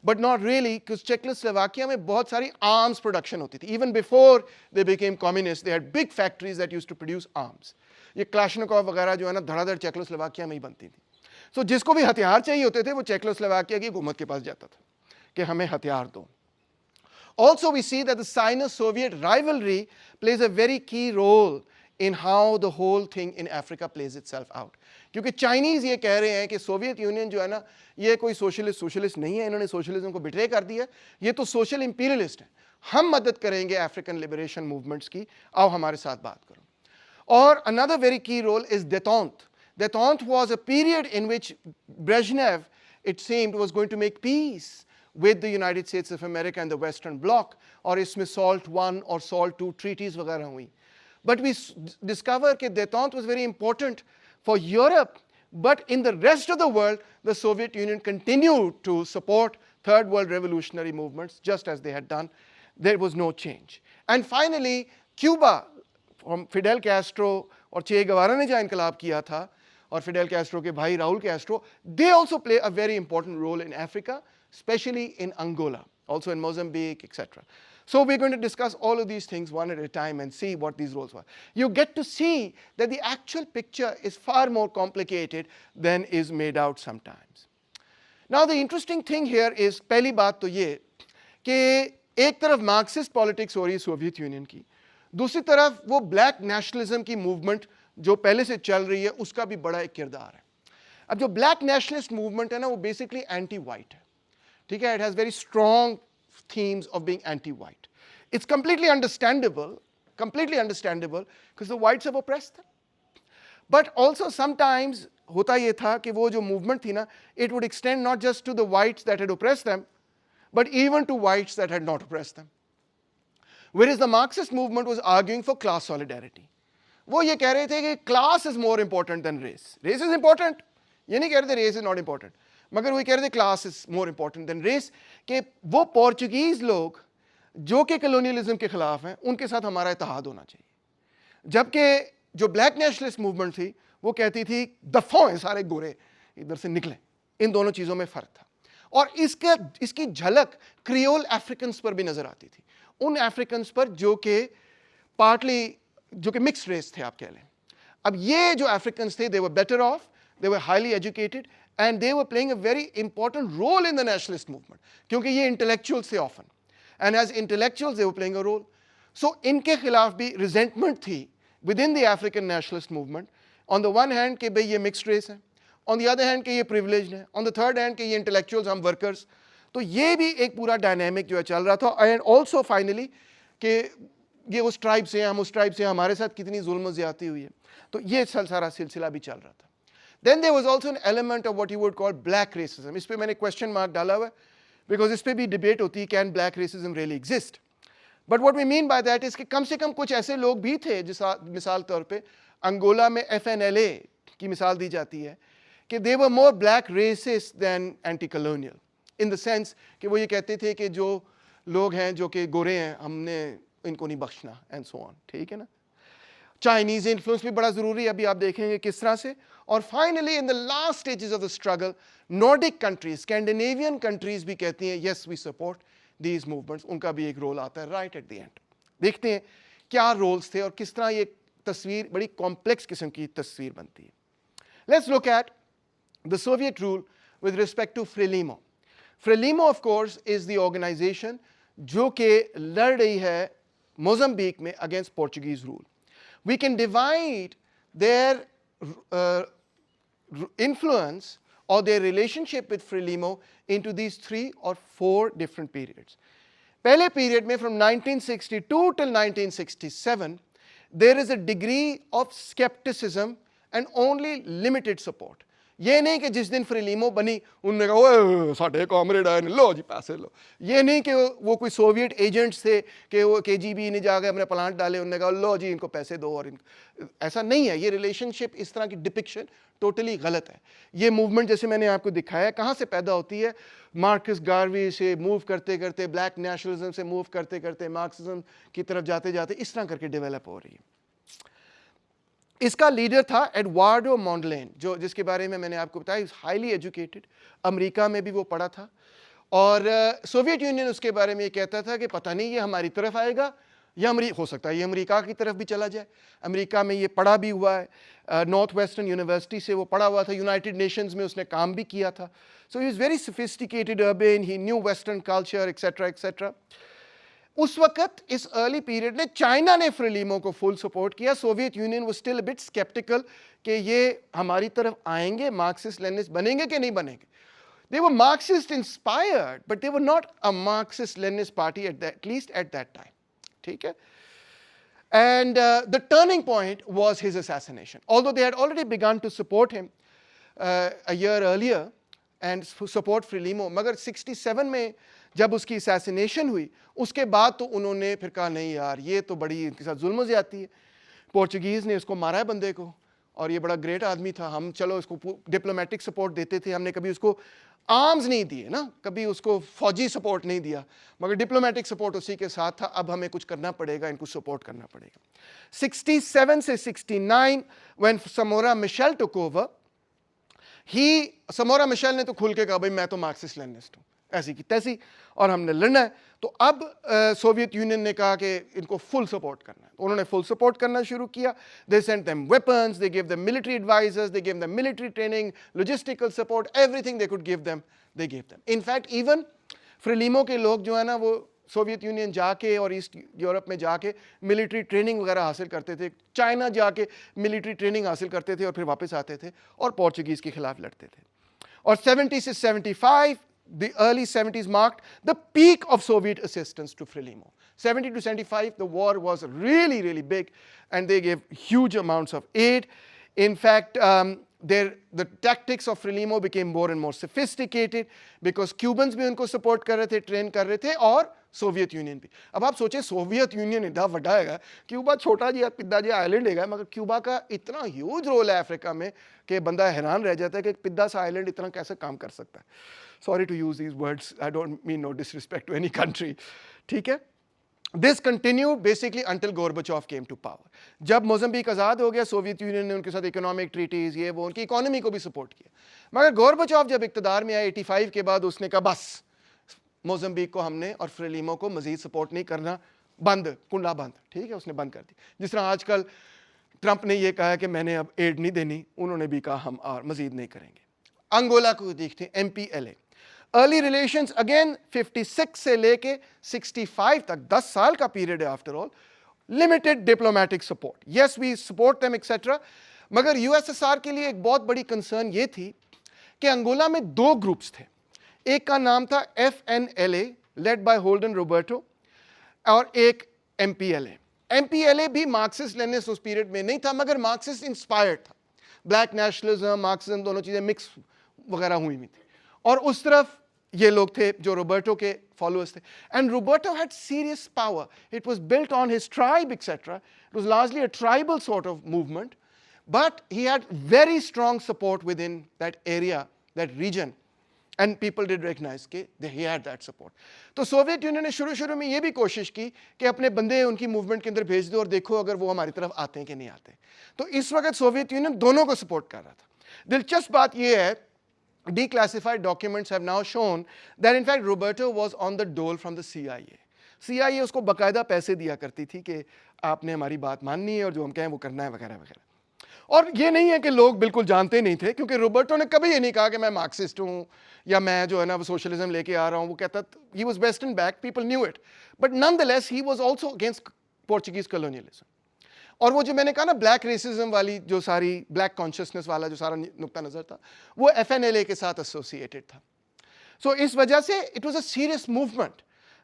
but not really, because Czechoslovakia में बहुत सारी आर्म्स प्रोडक्शन होती थी। Even before they became communist, they had big factories that used to produce arms. ये Kalashnikov वगैरह जो है ना धड़ाधड़ चेकोस्लोवाकिया में ही बनती थी। सो जिसको भी हथियार चाहिए होते थे वो चेकोस्लोवाकिया की हुकूमत के पास जाता था कि हमें हथियार दो। Also, we see that the Sino-Soviet rivalry plays a very key role in how the whole thing in Africa plays itself out. क्योंकि चाइनीज़ ये कह रहे हैं कि सोवियत यूनियन जो है ना ये कोई सोशलिस्ट नहीं है, इन्होंने सोशलिज्म को बिट्रे कर दिया, ये तो सोशल इंपीरियलिस्ट है, हम मदद करेंगे अफ्रीकन लिबरेशन मूवमेंट्स की, आओ हमारे साथ बात करो। और another very key role is détente. Détente was a period in which Brezhnev, it seemed, was going to make peace with the United States of America and the Western Bloc, और इसमें SALT I और SALT II treaties वगैरह हुई। But we discover that détente was very important for Europe, but in the rest of the world, the Soviet Union continued to support Third World revolutionary movements just as they had done. There was no change. And finally, Cuba, from Fidel Castro और चे गवारा ने जहाँ इनकलाब किया था, और Fidel Castro के भाई Raul Castro, they also play a very important role in Africa, especially in Angola, also in Mozambique, etc. So we're going to discuss all of these things one at a time and see what these roles were. You get to see that the actual picture is far more complicated than is made out sometimes. Now the interesting thing here is, पहली बात तो ये कि एक तरफ Marxist politics हो रही है सोवियत यूनियन की, दूसरी तरफ वो ब्लैक नेशनलिज्म की मूवमेंट जो पहले से चल रही है उसका भी बड़ा एक किरदार है। अब जो ब्लैक नेशनलिस्ट मूवमेंट है ना वो बेसिकली एंटी वाइट है, ठीक है, it has very strong themes of being anti-white. It's completely understandable because the whites have oppressed them. But also sometimes होता ये था कि वो जो movement थी ना, it would extend not just to the whites that had oppressed them, but even to whites that had not oppressed them. Whereas the Marxist movement was arguing for class solidarity. वो ये कह रहे थे कि class is more important than race. Race is important. ये नहीं कह रहे थे race is not important. मगर वो कह रहे थे class is more important than race, कि वो पोर्चुगीज लोग जो कि कलोनियलिज्म के खिलाफ हैं उनके साथ हमारा इत्तेहाद होना चाहिए, जबकि जो ब्लैक नेशनलिस्ट मूवमेंट थी वो कहती थी दफा हैं सारे गोरे इधर से निकले। इन दोनों चीज़ों में फ़र्क था, और इसकी झलक क्रियोल अफ्रीकन्स पर भी नज़र आती थी, उन अफ्रीकन्स पर जो कि मिक्स्ड रेस थे आप कह लें। अब ये जो अफ्रीकन्स थे, they were better off, they were highly educated, and they were playing a very important role in the nationalist movement, क्योंकि ये intellectuals थे often, and as intellectuals they were playing a role. So इनके खिलाफ भी resentment थी within the African nationalist movement. On the one hand कि भाई ये mixed race है, on the other hand कि ये privileged है, on the third hand कि ये intellectuals, हम workers, तो ये भी एक पूरा dynamic जो है चल रहा था। And also finally कि ये उस ट्राइब से हैं, हम उस ट्राइब से हैं, हमारे साथ कितनी जुल्म ज़्यादती हुई है, तो ये सारा सिलसिला भी चल रहा था। Then there was also an element of what you would call black racism. इस पे मैंने question mark डाला हुआ है, because इस पे भी debate होती है, can black racism really exist? But what we mean by that is कि कम से कम कुछ ऐसे लोग भी थे, जिस मिसाल तौर पे अंगोला में FNLA की मिसाल दी जाती है कि they were more black racist than anti-colonial, in the sense कि वो ये कहते थे कि जो लोग हैं जो कि गोरे हैं, हमने इनको नहीं बख्शना, and so on. ठीक है ना? चाइनीज इन्फ्लुएंस भी बड़ा जरूरी है, अभी आप देखेंगे किस तरह से. और finally in the last stages of the struggle, Nordic countries, Scandinavian countries भी कहती हैं yes we support these movements. उनका भी एक रोल आता है राइट एट द एंड. देखते हैं क्या रोल्स थे और किस तरह ये तस्वीर बड़ी कॉम्प्लेक्स किस्म की तस्वीर बनती है. Let's look at the Soviet rule with respect to Frelimo. Frelimo of course is the organisation जो कि लड़ रही है मोजाम्बिक में against Portuguese rule. We can divide their influence or their relationship with Frelimo into these 3 or 4 different periods. पहले period में from 1962 till 1967, there is a degree of skepticism and only limited support. ये नहीं कि जिस दिन फ्रेलिमो बनी उन्होंने कहा ओए साढ़े कॉमरेड आए लो जी पैसे लो. ये नहीं कि वो कोई सोवियत एजेंट्स थे कि वो KGB ने जाकर अपने प्लांट डाले, उन्होंने कहा लो जी इनको पैसे दो और ऐसा नहीं है. ये रिलेशनशिप, इस तरह की डिपिक्शन टोटली गलत है. ये मूवमेंट जैसे मैंने आपको दिखाया कहाँ से पैदा होती है, मार्कस गार्वी से मूव करते करते, ब्लैक नेशनलिज्म से मूव करते करते मार्क्सिज्म की तरफ जाते जाते इस तरह करके डेवलप हो रही है. इसका लीडर था एडवार्डो मॉन्डलेन, जो जिसके बारे में मैंने आपको बताया, हाईली एजुकेटेड, अमेरिका में भी वो पढ़ा था. और सोवियत यूनियन उसके बारे में ये कहता था कि पता नहीं ये हमारी तरफ आएगा या हो सकता है ये अमेरिका की तरफ भी चला जाए. अमेरिका में ये पढ़ा भी हुआ है, नॉर्थ वेस्टर्न यूनिवर्सिटी से वो पढ़ा हुआ था, यूनाइटेड नेशंस में उसने काम भी किया था. So he is very sophisticated, urban, he knew western culture etcetera etcetera. उस वक्त इस अर्ली पीरियड में चाइना ने फ्रेलिमो को फुल सपोर्ट किया. Soviet Union was still a bit sceptical कि ये हमारी तरफ आएंगे, मार्क्सिस्ट लेनिस्ट बनेंगे कि नहीं बनेंगे. They were Marxist inspired, but they were not a Marxist Leninist party at least at that time. ठीक है. And the turning point was his assassination. Although they had already begun to support him a year earlier and support Frelimo, मगर 67 में जब उसकी assassination हुई, उसके बाद तो उन्होंने फिर कहा नहीं यार ये तो बड़ी इनके साथ जुल्म ज़्यादती है. पोर्चुगीज़ ने उसको मारा है बंदे को, और ये बड़ा ग्रेट आदमी था, हम चलो इसको डिप्लोमेटिक सपोर्ट देते थे, हमने कभी उसको आर्म्स नहीं दिए ना, कभी उसको फौजी सपोर्ट नहीं दिया, मगर डिप्लोमेटिक सपोर्ट उसी के साथ था. अब हमें कुछ करना पड़ेगा, इनको सपोर्ट करना पड़ेगा. 67 से 69 when Samora Machel took over, Samora Machel ने तो खुल के कहा भाई मैं तो मार्क्सिस्ट लेनिस्ट हूँ, ऐसी की तैसी, और हमने लड़ना है. तो अब सोवियत यूनियन ने कहा कि इनको फुल सपोर्ट करना है, तो उन्होंने फुल सपोर्ट करना शुरू किया. They sent them weapons, they give them military advisers, they give them military training, logistical support, everything they could give them, they give them. In fact even Frelimo के लोग जो है ना, वो सोवियत यूनियन जाके और ईस्ट यूरोप में जाके मिलिट्री ट्रेनिंग वगैरह हासिल करते थे, चाइना जाके मिलिट्री ट्रेनिंग हासिल करते थे और फिर वापस आते थे और पोर्चुगीज़ के खिलाफ लड़ते थे. और 70 से 75, the early 70s marked the peak of Soviet assistance to Frelimo. 70 to 75, the war was really, really big, and they gave huge amounts of aid. In fact, the tactics of Frelimo became more and more sophisticated because Cubans भी उनको support कर रहे थे, train कर रहे थे, और Soviet union भी. अब आप सोचें सोवियत यूनियन इतना बड़ा है, क्यूबा छोटा जी पिद्दा जी आइलैंड है, मगर क्यूबा का इतना ह्यूज रोल है अफ्रीका में कि बंदा हैरान रह जाता है कि पिद्दा सा आइलैंड इतना कैसे काम कर सकता है. Sorry to use these words, I don't mean no disrespect to any country. ठीक है. This continued basically until Gorbachev came to power. जब मोज़म्बिक आज़ाद हो गया, सोवियत यूनियन ने उनके साथ इकोनॉमिक ट्रीटीज़ ये वो उनकी इकोनॉमी को भी सपोर्ट किया. मगर गोरबाचोव जब इक़्तिदार में आया 85 के बाद, उसने कहा बस मोज़म्बिक को हमने और फ्रेलिमो को मज़ीद सपोर्ट नहीं करना, बंद, कुंडा बंद. ठीक है, उसने बंद कर दी. जिस तरह आजकल ट्रंप ने ये कहा है कि मैंने अब एड नहीं देनी, उन्होंने भी कहा हम और मज़ीद नहीं करेंगे. अंगोला को देखते हैं, MPLA. अर्ली रिलेशंस अगेन 56 से लेके 65 तक, 10 साल का पीरियड है after all. Limited diplomatic support, yes we support them etcetera. मगर USSR के लिए एक बहुत बड़ी कंसर्न ये थी कि अंगोला में 2 ग्रुप्स थे. एक का नाम था FNLA led by Holden Roberto, और एक MPLA. MPLA भी मार्क्सिस्ट लेनिस्ट उस पीरियड में नहीं था, मगर मार्क्सिस्ट इंस्पायर्ड था. ब्लैक नेशनलिज्म, मार्क्सिज्म, दोनों चीज़ें मिक्स वगैरह हुई थी। और उस तरफ ये लोग थे जो रोबर्टो के फॉलोअर्स थे। And Roberto had serious power, it was built on his tribe etcetera, it was largely a tribal sort of movement, but he had very strong support within that area, that region, and people did recognize that he had that support. तो Soviet union ने शुरू में ये भी कोशिश की कि अपने बंदे उनकी मूवमेंट के अंदर भेज दो और देखो अगर वो हमारी तरफ आते हैं कि नहीं आते। तो इस वक्त सोवियत यूनियन दोनों को सपोर्ट कर रहा था। दिलचस्प बात ये है, declassified documents have now shown that in fact Roberto was on the dole from the CIA. CIA उसको बकायदा पैसे दिया करती थी कि आपने हमारी बात माननी है और जो हम कहें वो करना है वगैरह वगैरह। और ये नहीं है कि लोग बिल्कुल जानते नहीं थे, क्योंकि रोबर्टो ने कभी ये नहीं कहा कि मैं मार्क्सिस्ट हूँ या मैं जो है ना वो सोशलिज्म लेके आ रहा हूँ। वो कहता he was western back, people knew it, but nonetheless he was also against Portuguese colonialism. और वो जो मैंने कहा ना ब्लैक रेसिज्म वाली जो सारी ब्लैक कॉन्शियसनेस वाला जो सारा नुक्ता नज़र था, वो FNLA के साथ एसोसिएटेड था। सो इस वजह से it was a serious movement,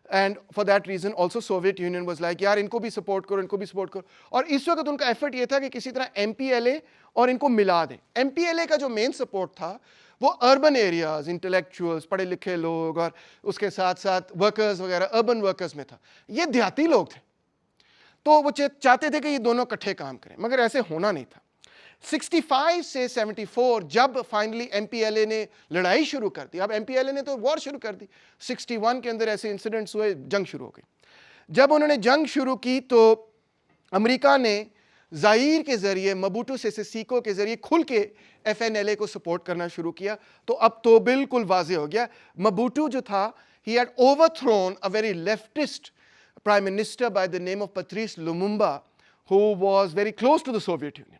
and for that reason also Soviet Union was like यार इनको भी सपोर्ट करो, इनको भी सपोर्ट करो। और इस वक्त उनका एफर्ट ये था कि किसी तरह MPLA और इनको मिला दें। MPLA का जो मेन सपोर्ट था वो अर्बन एरियाज, इंटेलेक्चुअल्स, पढ़े लिखे लोग और उसके साथ साथ वर्कर्स वगैरह, अर्बन वर्कर्स में था। ये देहाती लोग थे, तो वो चाहते थे कि ये दोनों इकट्ठे काम करें, मगर ऐसे होना नहीं था। 65 से 74 जब फाइनली MPLA ने लड़ाई शुरू कर दी, अब MPLA ने तो वॉर शुरू कर दी, 61 के अंदर ऐसे इंसिडेंट्स हुए, जंग शुरू हो गई। जब उन्होंने जंग शुरू की तो अमेरिका ने जाहिर के जरिए, मबूटू सेसे सीको के जरिए खुल के FNLA को सपोर्ट करना शुरू किया। तो अब तो बिल्कुल वाजे हो गया, मबूटू जो था, he had overthrown a very leftist prime minister by the name of Patrice Lumumba, who was very close to the Soviet Union.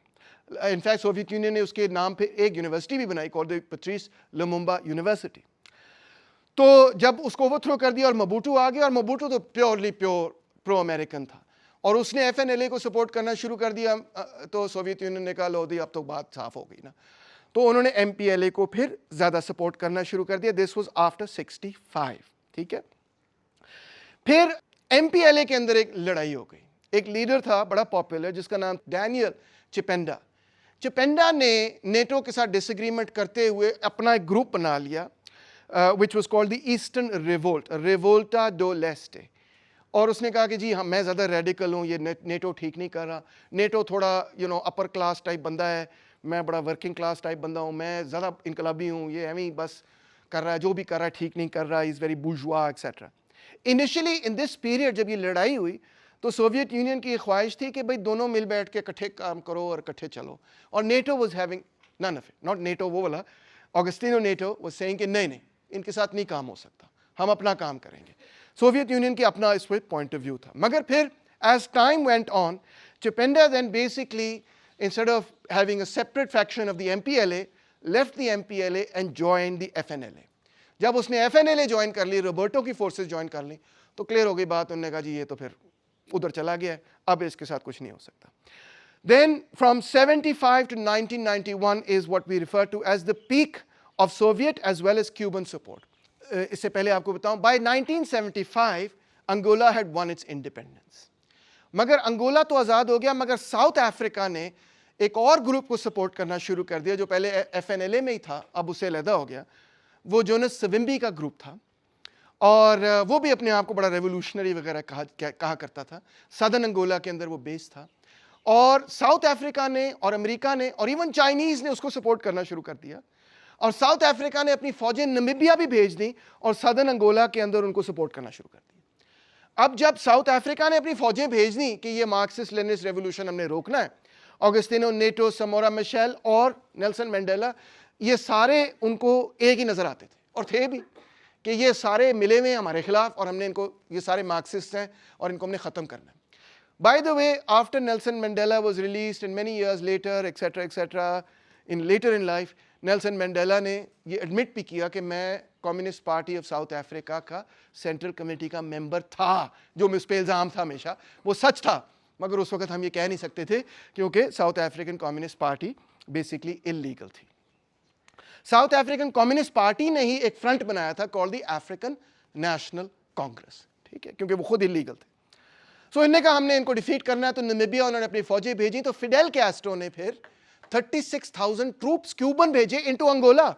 In fact, Soviet Union ने उसके नाम पे एक यूनिवर्सिटी भी बनाई called the Patrice Lumumba University. तो जब उसको ओवरथ्रो कर दिया और मबूटू आ गया, और मबूटू तो प्योरली प्रो अमेरिकन था और उसने FNLA को सपोर्ट करना शुरू कर दिया, तो सोवियत यूनियन ने कहा लो दी अब तो बात साफ हो गई ना, तो उन्होंने MPLA को फिर ज़्यादा सपोर्ट करना शुरू कर दिया। दिस वाज आफ्टर 65, ठीक है। फिर MPLA के अंदर एक लड़ाई हो गई। एक लीडर था बड़ा पॉपुलर जिसका नाम डैनियल चिपेंडा। चिपेंडा ने नेटो के साथ डिसएग्रीमेंट करते हुए अपना एक ग्रुप बना लिया, which was called the Eastern Revolt, Revolta do Leste. और उसने कहा कि जी हाँ मैं ज़्यादा रेडिकल हूँ, ये नेटो ठीक नहीं कर रहा, नेटो थोड़ा अपर क्लास टाइप बंदा है, मैं बड़ा वर्किंग क्लास टाइप बंदा हूँ, मैं ज़्यादा इनकलाबी हूँ, ये एवं ही बस कर रहा है, जो भी कर रहा है ठीक नहीं कर रहा, is very बुर्जुआ etcetera. Initially in this period जब ये लड़ाई हुई तो सोवियत यूनियन की ख्वाहिश थी कि भाई दोनों मिल बैठ के इकट्ठे काम करो और इकट्ठे चलो, और NATO was having none of it, not NATO वो वाला, ऑगस्टिनो नेटो वाज सेइंग कि नहीं इनके साथ नहीं काम हो सकता, हम अपना काम करेंगे। सोवियत यूनियन की अपना इस पर पॉइंट ऑफ व्यू था। मगर फिर as time went on, Chipenda then basically instead of having a separate faction of the MPLA left the MPLA and joined the FNLA। जब उसने FNLA ज्वाइन कर ली, रोबर्टो की फोर्सेस ज्वाइन कर ली, तो क्लियर हो गई बात, उन्होंने कहा जी ये तो फिर उधर चला गया है, अब इसके साथ कुछ नहीं हो सकता। Then from 75 to 1991 is what we refer to as the peak of Soviet as well as Cuban support. इससे पहले आपको बताऊं, by 1975 Angola had won its independence. मगर अंगोला तो आज़ाद हो गया, मगर साउथ अफ्रीका ने एक और ग्रुप को सपोर्ट करना शुरू कर दिया जो पहले FNLA में ही था, अब उसे अलहदा हो गया। वो जोनस सविम्बी का ग्रुप था, और वो भी अपने आप को बड़ा रेवोल्यूशनरी वगैरह कहा करता था। सदर्न अंगोला के अंदर वो बेस था, और साउथ अफ्रीका ने और अमेरिका ने और इवन चाइनीज़ ने उसको सपोर्ट करना शुरू कर दिया, और साउथ अफ्रीका ने अपनी फ़ौजें नमीबिया भी भेज दी और सदर्न अंगोला के अंदर उनको सपोर्ट करना शुरू कर दिया। अब जब साउथ अफ्रीका ने अपनी फ़ौजें भेज दी कि ये मार्क्सिस्ट लेनिनिस्ट रेवोल्यूशन हमने रोकना है, ऑगस्टिनो नेटो, समोरा मिशेल और नेल्सन मंडेला, ये सारे उनको एक ही नज़र आते थे और थे भी कि ये सारे मिले हुए हमारे खिलाफ और हमने इनको, ये सारे मार्क्सिस्ट हैं और इनको हमने ख़त्म करना है। By the way, after Nelson Mandela was released and many years later etcetera in later in life, Nelson Mandela ने ये एडमिट भी किया कि मैं communist party of South Africa का सेंट्रल कमेटी का मेंबर था, जो मुझ पे इल्ज़ाम था हमेशा वो सच था, मगर उस वक्त हम ये कह नहीं सकते थे क्योंकि south African communist party basically illegal थी। साउथ अफ्रीकन कम्युनिस्ट पार्टी ने ही एक फ्रंट बनाया था called the African national Congress, ठीक है, क्योंकि वो खुद इलीगल थे। सो इन्होंने कहा हमने इनको डिफीट करना है, तो नमीबिया उन्होंने अपनी फौजें भेजी, तो फिडेल कैस्ट्रो ने फिर 36,000 ट्रूप्स क्यूबन भेजे इनटू अंगोला,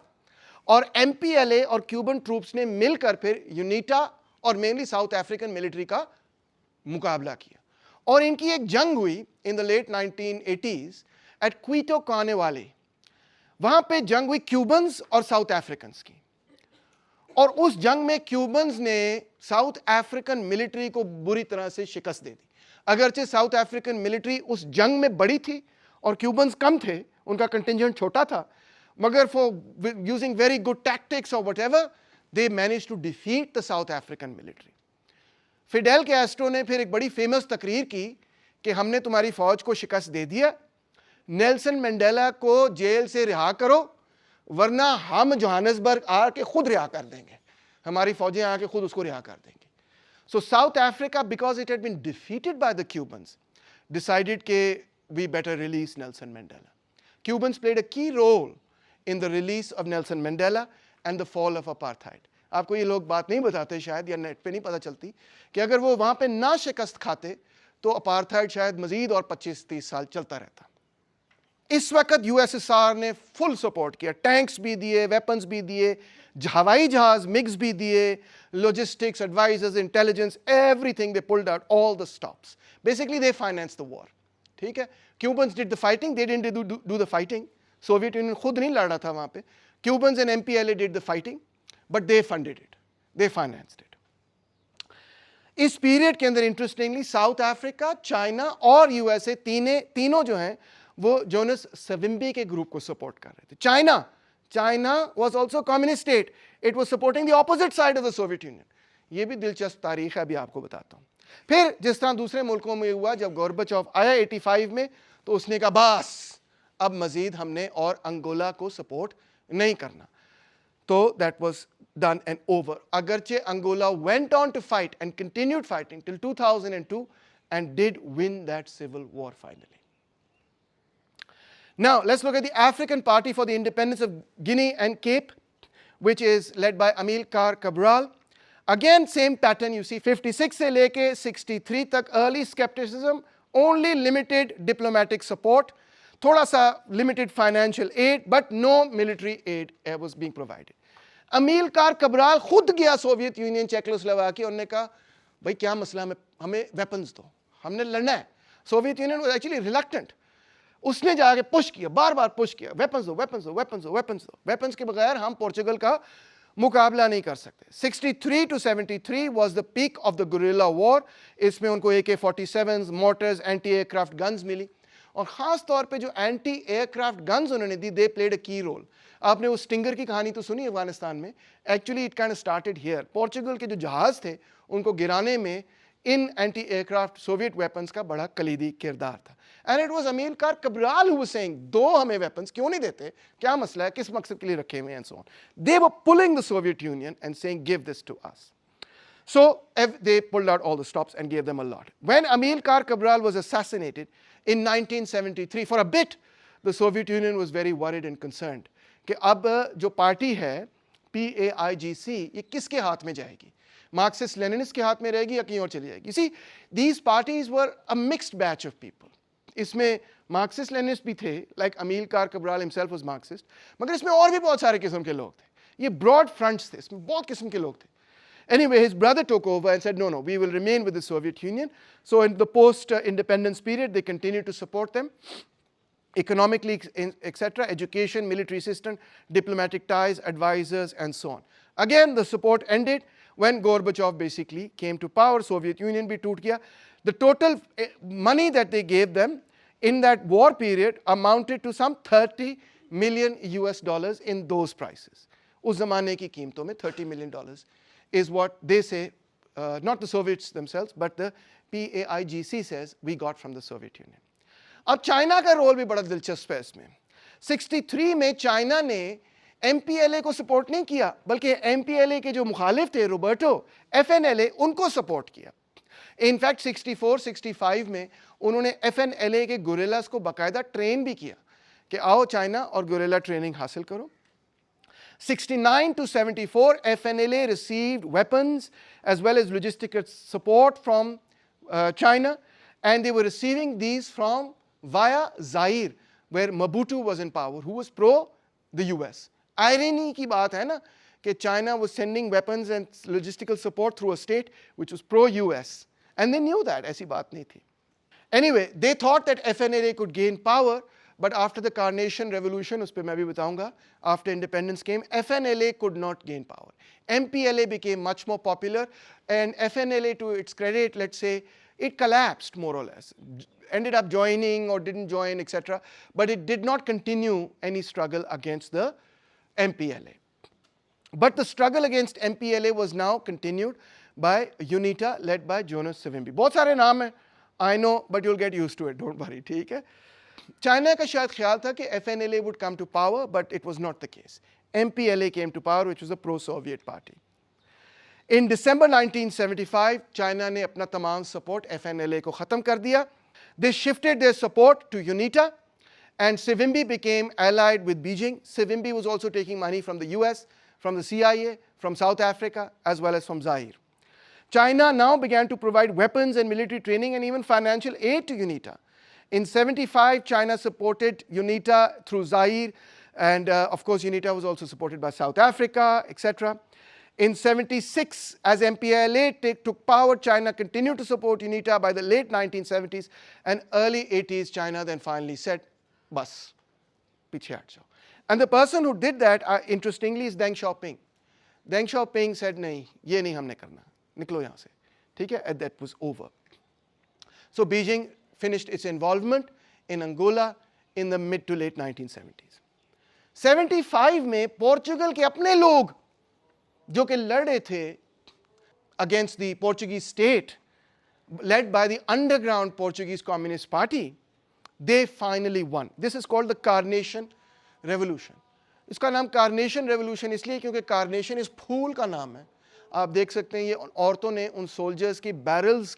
और एमपीएलए और क्यूबन ट्रूप्स ने मिलकर फिर यूनिटा और मेनली साउथ अफ्रीकन मिलिट्री का मुकाबला किया। और इनकी एक जंग हुई in the late 1980s at Cuito Cuanavale. वहां पे जंग हुई क्यूबन्स और साउथ अफ्रीकन्स की, और उस जंग में क्यूबन्स ने साउथ अफ्रीकन मिलिट्री को बुरी तरह से शिकस्त दे दी। अगरचे साउथ अफ्रीकन मिलिट्री उस जंग में बड़ी थी और क्यूबन्स कम थे, उनका कंटिंजेंट छोटा था, मगर for using very good tactics और whatever they manage to defeat the South African military. Fidel Castro ने फिर एक बड़ी फेमस तकरीर की कि हमने तुम्हारी फौज को शिकस्त दे दिया, नेल्सन मंडेला को जेल से रिहा करो, वरना हम जोहान्सबर्ग आके खुद रिहा कर देंगे, हमारी फौजें आके खुद उसको रिहा कर देंगे। So South Africa, because it had been defeated by the Cubans, decided कि we better release Nelson Mandela. Cubans played a key role in the release of Nelson Mandela and the fall of apartheid. आपको ये लोग बात नहीं बताते शायद, या net पे नहीं पता चलती, कि अगर वो वहाँ पे ना शिकस्त खाते तो अपार्थाइड शायद मजीद और 25-30 साल चलता रहता। इस वक्त यूएसएसआर ने फुल सपोर्ट किया, टैंक्स भी दिए, वेपन्स भी दिए, हवाई जहाज मिक्स भी दिए, logistics, advisers, intelligence, everything, they pulled out all the stops. Basically they finance the war. ठीक है, Cubans did the fighting, they didn't do the fighting. Soviet Union खुद नहीं लड़ रहा था वहां पे, Cubans and MPLA did the fighting, but they funded it, they financed it. इस पीरियड के अंदर इंटरेस्टिंगली साउथ अफ्रीका, चाइना और यूएसए तीनों जो हैं वो जोनास सविम्बे के ग्रुप को सपोर्ट कर रहे थे। China was also communist state, it was supporting the opposite side of the Soviet union. ये भी दिलचस्प तारीख है, अभी आपको बताता हूं। फिर जिस तरह दूसरे मुल्कों में हुआ, जब गोर्बाचोव आया 85 में, तो उसने कहा बस अब मजीद हमने और अंगोला को सपोर्ट नहीं करना, तो that was done and over. अगरचे Angola went on to fight and continued fighting till 2002 and did win that civil war finally. Now let's look at the African Party for the Independence of Guinea and Cape, which is led by Amilcar Cabral. Again same pattern you see, 56 se leke 63 tak early skepticism, only limited diplomatic support, thoda sa limited financial aid, but no military aid was being provided. Amilcar Cabral खुद गया Soviet union, Czechoslovakia, उन्होंने कहा भाई क्या मसला, हमें weapons दो, हमने लड़ना है। Soviet Union was actually reluctant, उसने जाके पुश किया, बार बार पुश किया, वेपन्स दो, वेपन्स दो, वेपन्स दो, वेपन्स दो, वेपन्स के बगैर हम पोर्चुगल का मुकाबला नहीं कर सकते। 63 to 73 was the peak of the guerrilla war। इसमें उनको AK-47s, mortars, anti aircraft guns मिली, और ख़ास तौर पे जो एंटी एयरक्राफ्ट गन्स उन्होंने दी, दे प्लेड अ की रोल। आपने वो स्टिंगर की कहानी तो सुनी अफगानिस्तान में, actually it kind of started here. Portugal के जो जहाज़ थे उनको गिराने में इन एंटी एयरक्राफ्ट सोवियत वेपन्स का बड़ा कलीदी किरदार था। And it was Amilcar Cabral who was saying, दो हमें वेपन्स, क्यों नहीं देते, क्या मसला है, किस मकसद के लिए रखे हुए हैं, and so on. They were pulling the Soviet Union and saying give this to us. So they pulled out all the stops and gave them a lot. When Amilcar Cabral was assassinated in 1973, for a bit the Soviet Union was very worried and concerned कि अब जो party है PAIGC, ये किसके हाथ में जाएगी, Marxist Leninist के हाथ में रहेगी या कहीं और चली जाएगी। See, these parties were a mixed batch of people. इसमें मार्क्सिस्ट लेनिनिस्ट भी थे, like Amilcar Cabral himself was Marxist, मगर इसमें और भी बहुत सारे किस्म के लोग थे, ये ब्रॉड फ्रंट्स थे, इसमें बहुत किस्म के लोग थे। Anyway, his brother took over and said, no, we will remain with the Soviet Union. So in the post-independence period, they continued to support them economically, etc., education, military system, diplomatic ties, advisors, and so on. Again, the support ended when Gorbachev basically came to power. Soviet Union bhi toot gaya. The total money that they gave them in that war period amounted to some $30 million in those prices. Us zamane ki कीमतों में $30 million is what they say, not the Soviets themselves, but the PAIGC says we got from the Soviet Union. अब China का role भी बड़ा दिलचस्प है इसमें। 63 में चाइना ने MPLA को सपोर्ट नहीं किया, बल्कि MPLA के जो मुखालिफ थे रोबर्टो, FNLA, उनको सपोर्ट किया। इनफैक्ट 64-65 में उन्होंने FNLA के गुरिल्लास को बाकायदा ट्रेन भी किया कि आओ चाइना और गुरिल्ला ट्रेनिंग हासिल करो। 69 to 74, FNLA received weapons as well as logistical support from China, and they were receiving these from via Zaire, where Mobutu was in power, who was pro the US. Irony की बात है ना कि China was sending weapons and logistical support through a state which was pro-US, and they knew that, ऐसी बात नहीं थी. Anyway, they thought that FNLA could gain power, but after the Carnation Revolution, उस पर मैं भी बताऊंगा, after independence came, FNLA could not gain power. MPLA became much more popular, and FNLA, to its credit, let's say, it collapsed more or less, ended up joining or didn't join, etc. But it did not continue any struggle against the MPLA. But the struggle against MPLA was now continued by UNITA, led by Jonas Savimbi. बहुत सारे नाम हैं, I know, but you'll get used to it, don't worry, ठीक है? China का शायद ख्याल था कि FNLA would come to power, but it was not the case. MPLA came to power, which was a pro-Soviet party. In December 1975, China ने अपना तमाम support FNLA को ख़त्म कर दिया. They shifted their support to UNITA, and Savimbi became allied with Beijing. Savimbi was also taking money from the US, from the CIA, from South Africa, as well as from Zaire. China now began to provide weapons and military training and even financial aid to UNITA. In 75, China supported UNITA through Zaire, and of course UNITA was also supported by South Africa, etc. In 76, as MPLA took power, China continued to support UNITA. By the late 1970s and early 80s, China then finally said, bas, piche hat jao. And the person who did that, interestingly, is Deng Xiaoping. Deng Xiaoping said, nahi, ye nahi humne karna, niklo yahan se. ठीक है, and that was over. So Beijing finished its involvement in Angola in the mid to late 1970s. 75 में Portugal के अपने लोग जो कि लड़ रहे थे against the Portuguese state, led by the underground Portuguese Communist Party, they finally won. This is called the Carnation Revolution. इसका नाम Carnation Revolution इसलिए क्योंकि Carnation इस फूल का नाम है. आप देख सकते हैं ये औरतों ने उन soldiers की barrels